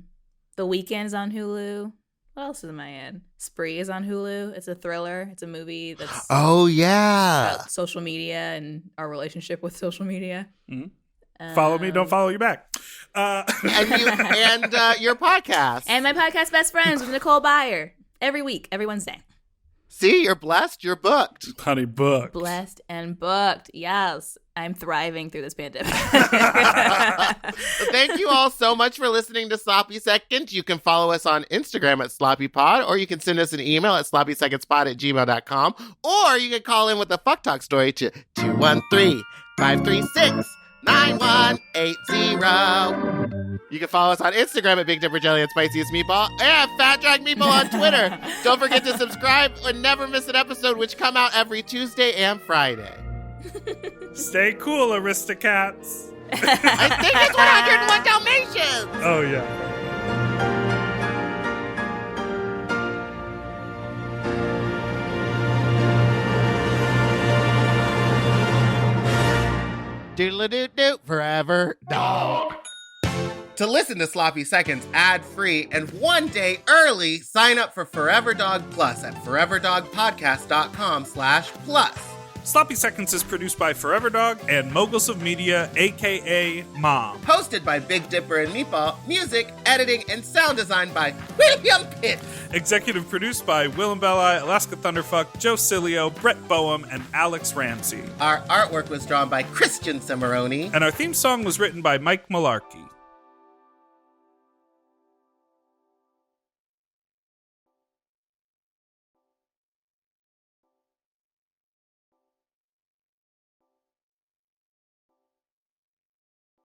Weeknd's on Hulu. What else is in my head? Spree is on Hulu. It's a thriller. It's a movie that's about social media and our relationship with social media. Mm-hmm. Follow me, don't follow you back. And your podcast. And my podcast, Best Friends with Nicole Byer. Every week, every Wednesday. See, you're blessed. You're booked. Honey, booked. Blessed and booked. Yes. I'm thriving through this pandemic. Thank you all so much for listening to Sloppy Seconds. You can follow us on Instagram at SloppyPod, or you can send us an email at sloppysecondspod@gmail.com, or you can call in with a fuck talk story to 213-536-9180. You can follow us on Instagram at Big Dipper Jelly and Spiciest Meatball, and Fat Drag Meatball on Twitter. Don't forget to subscribe and never miss an episode, which come out every Tuesday and Friday. Stay cool, Aristocats. I think it's 101 Dalmatians. Oh, yeah. Doodle-doo-doo, forever dog. To listen to Sloppy Seconds ad-free and 1 day early, sign up for Forever Dog Plus at foreverdogpodcast.com/plus. Sloppy Seconds is produced by Forever Dog and Moguls of Media, a.k.a. Mom. Hosted by Big Dipper and Meatball. Music, editing, and sound design by William Pitt. Executive produced by Willem Belli, Alaska Thunderfuck, Joe Cilio, Brett Boehm, and Alex Ramsey. Our artwork was drawn by Christian Cimarroni. And our theme song was written by Mike Malarkey.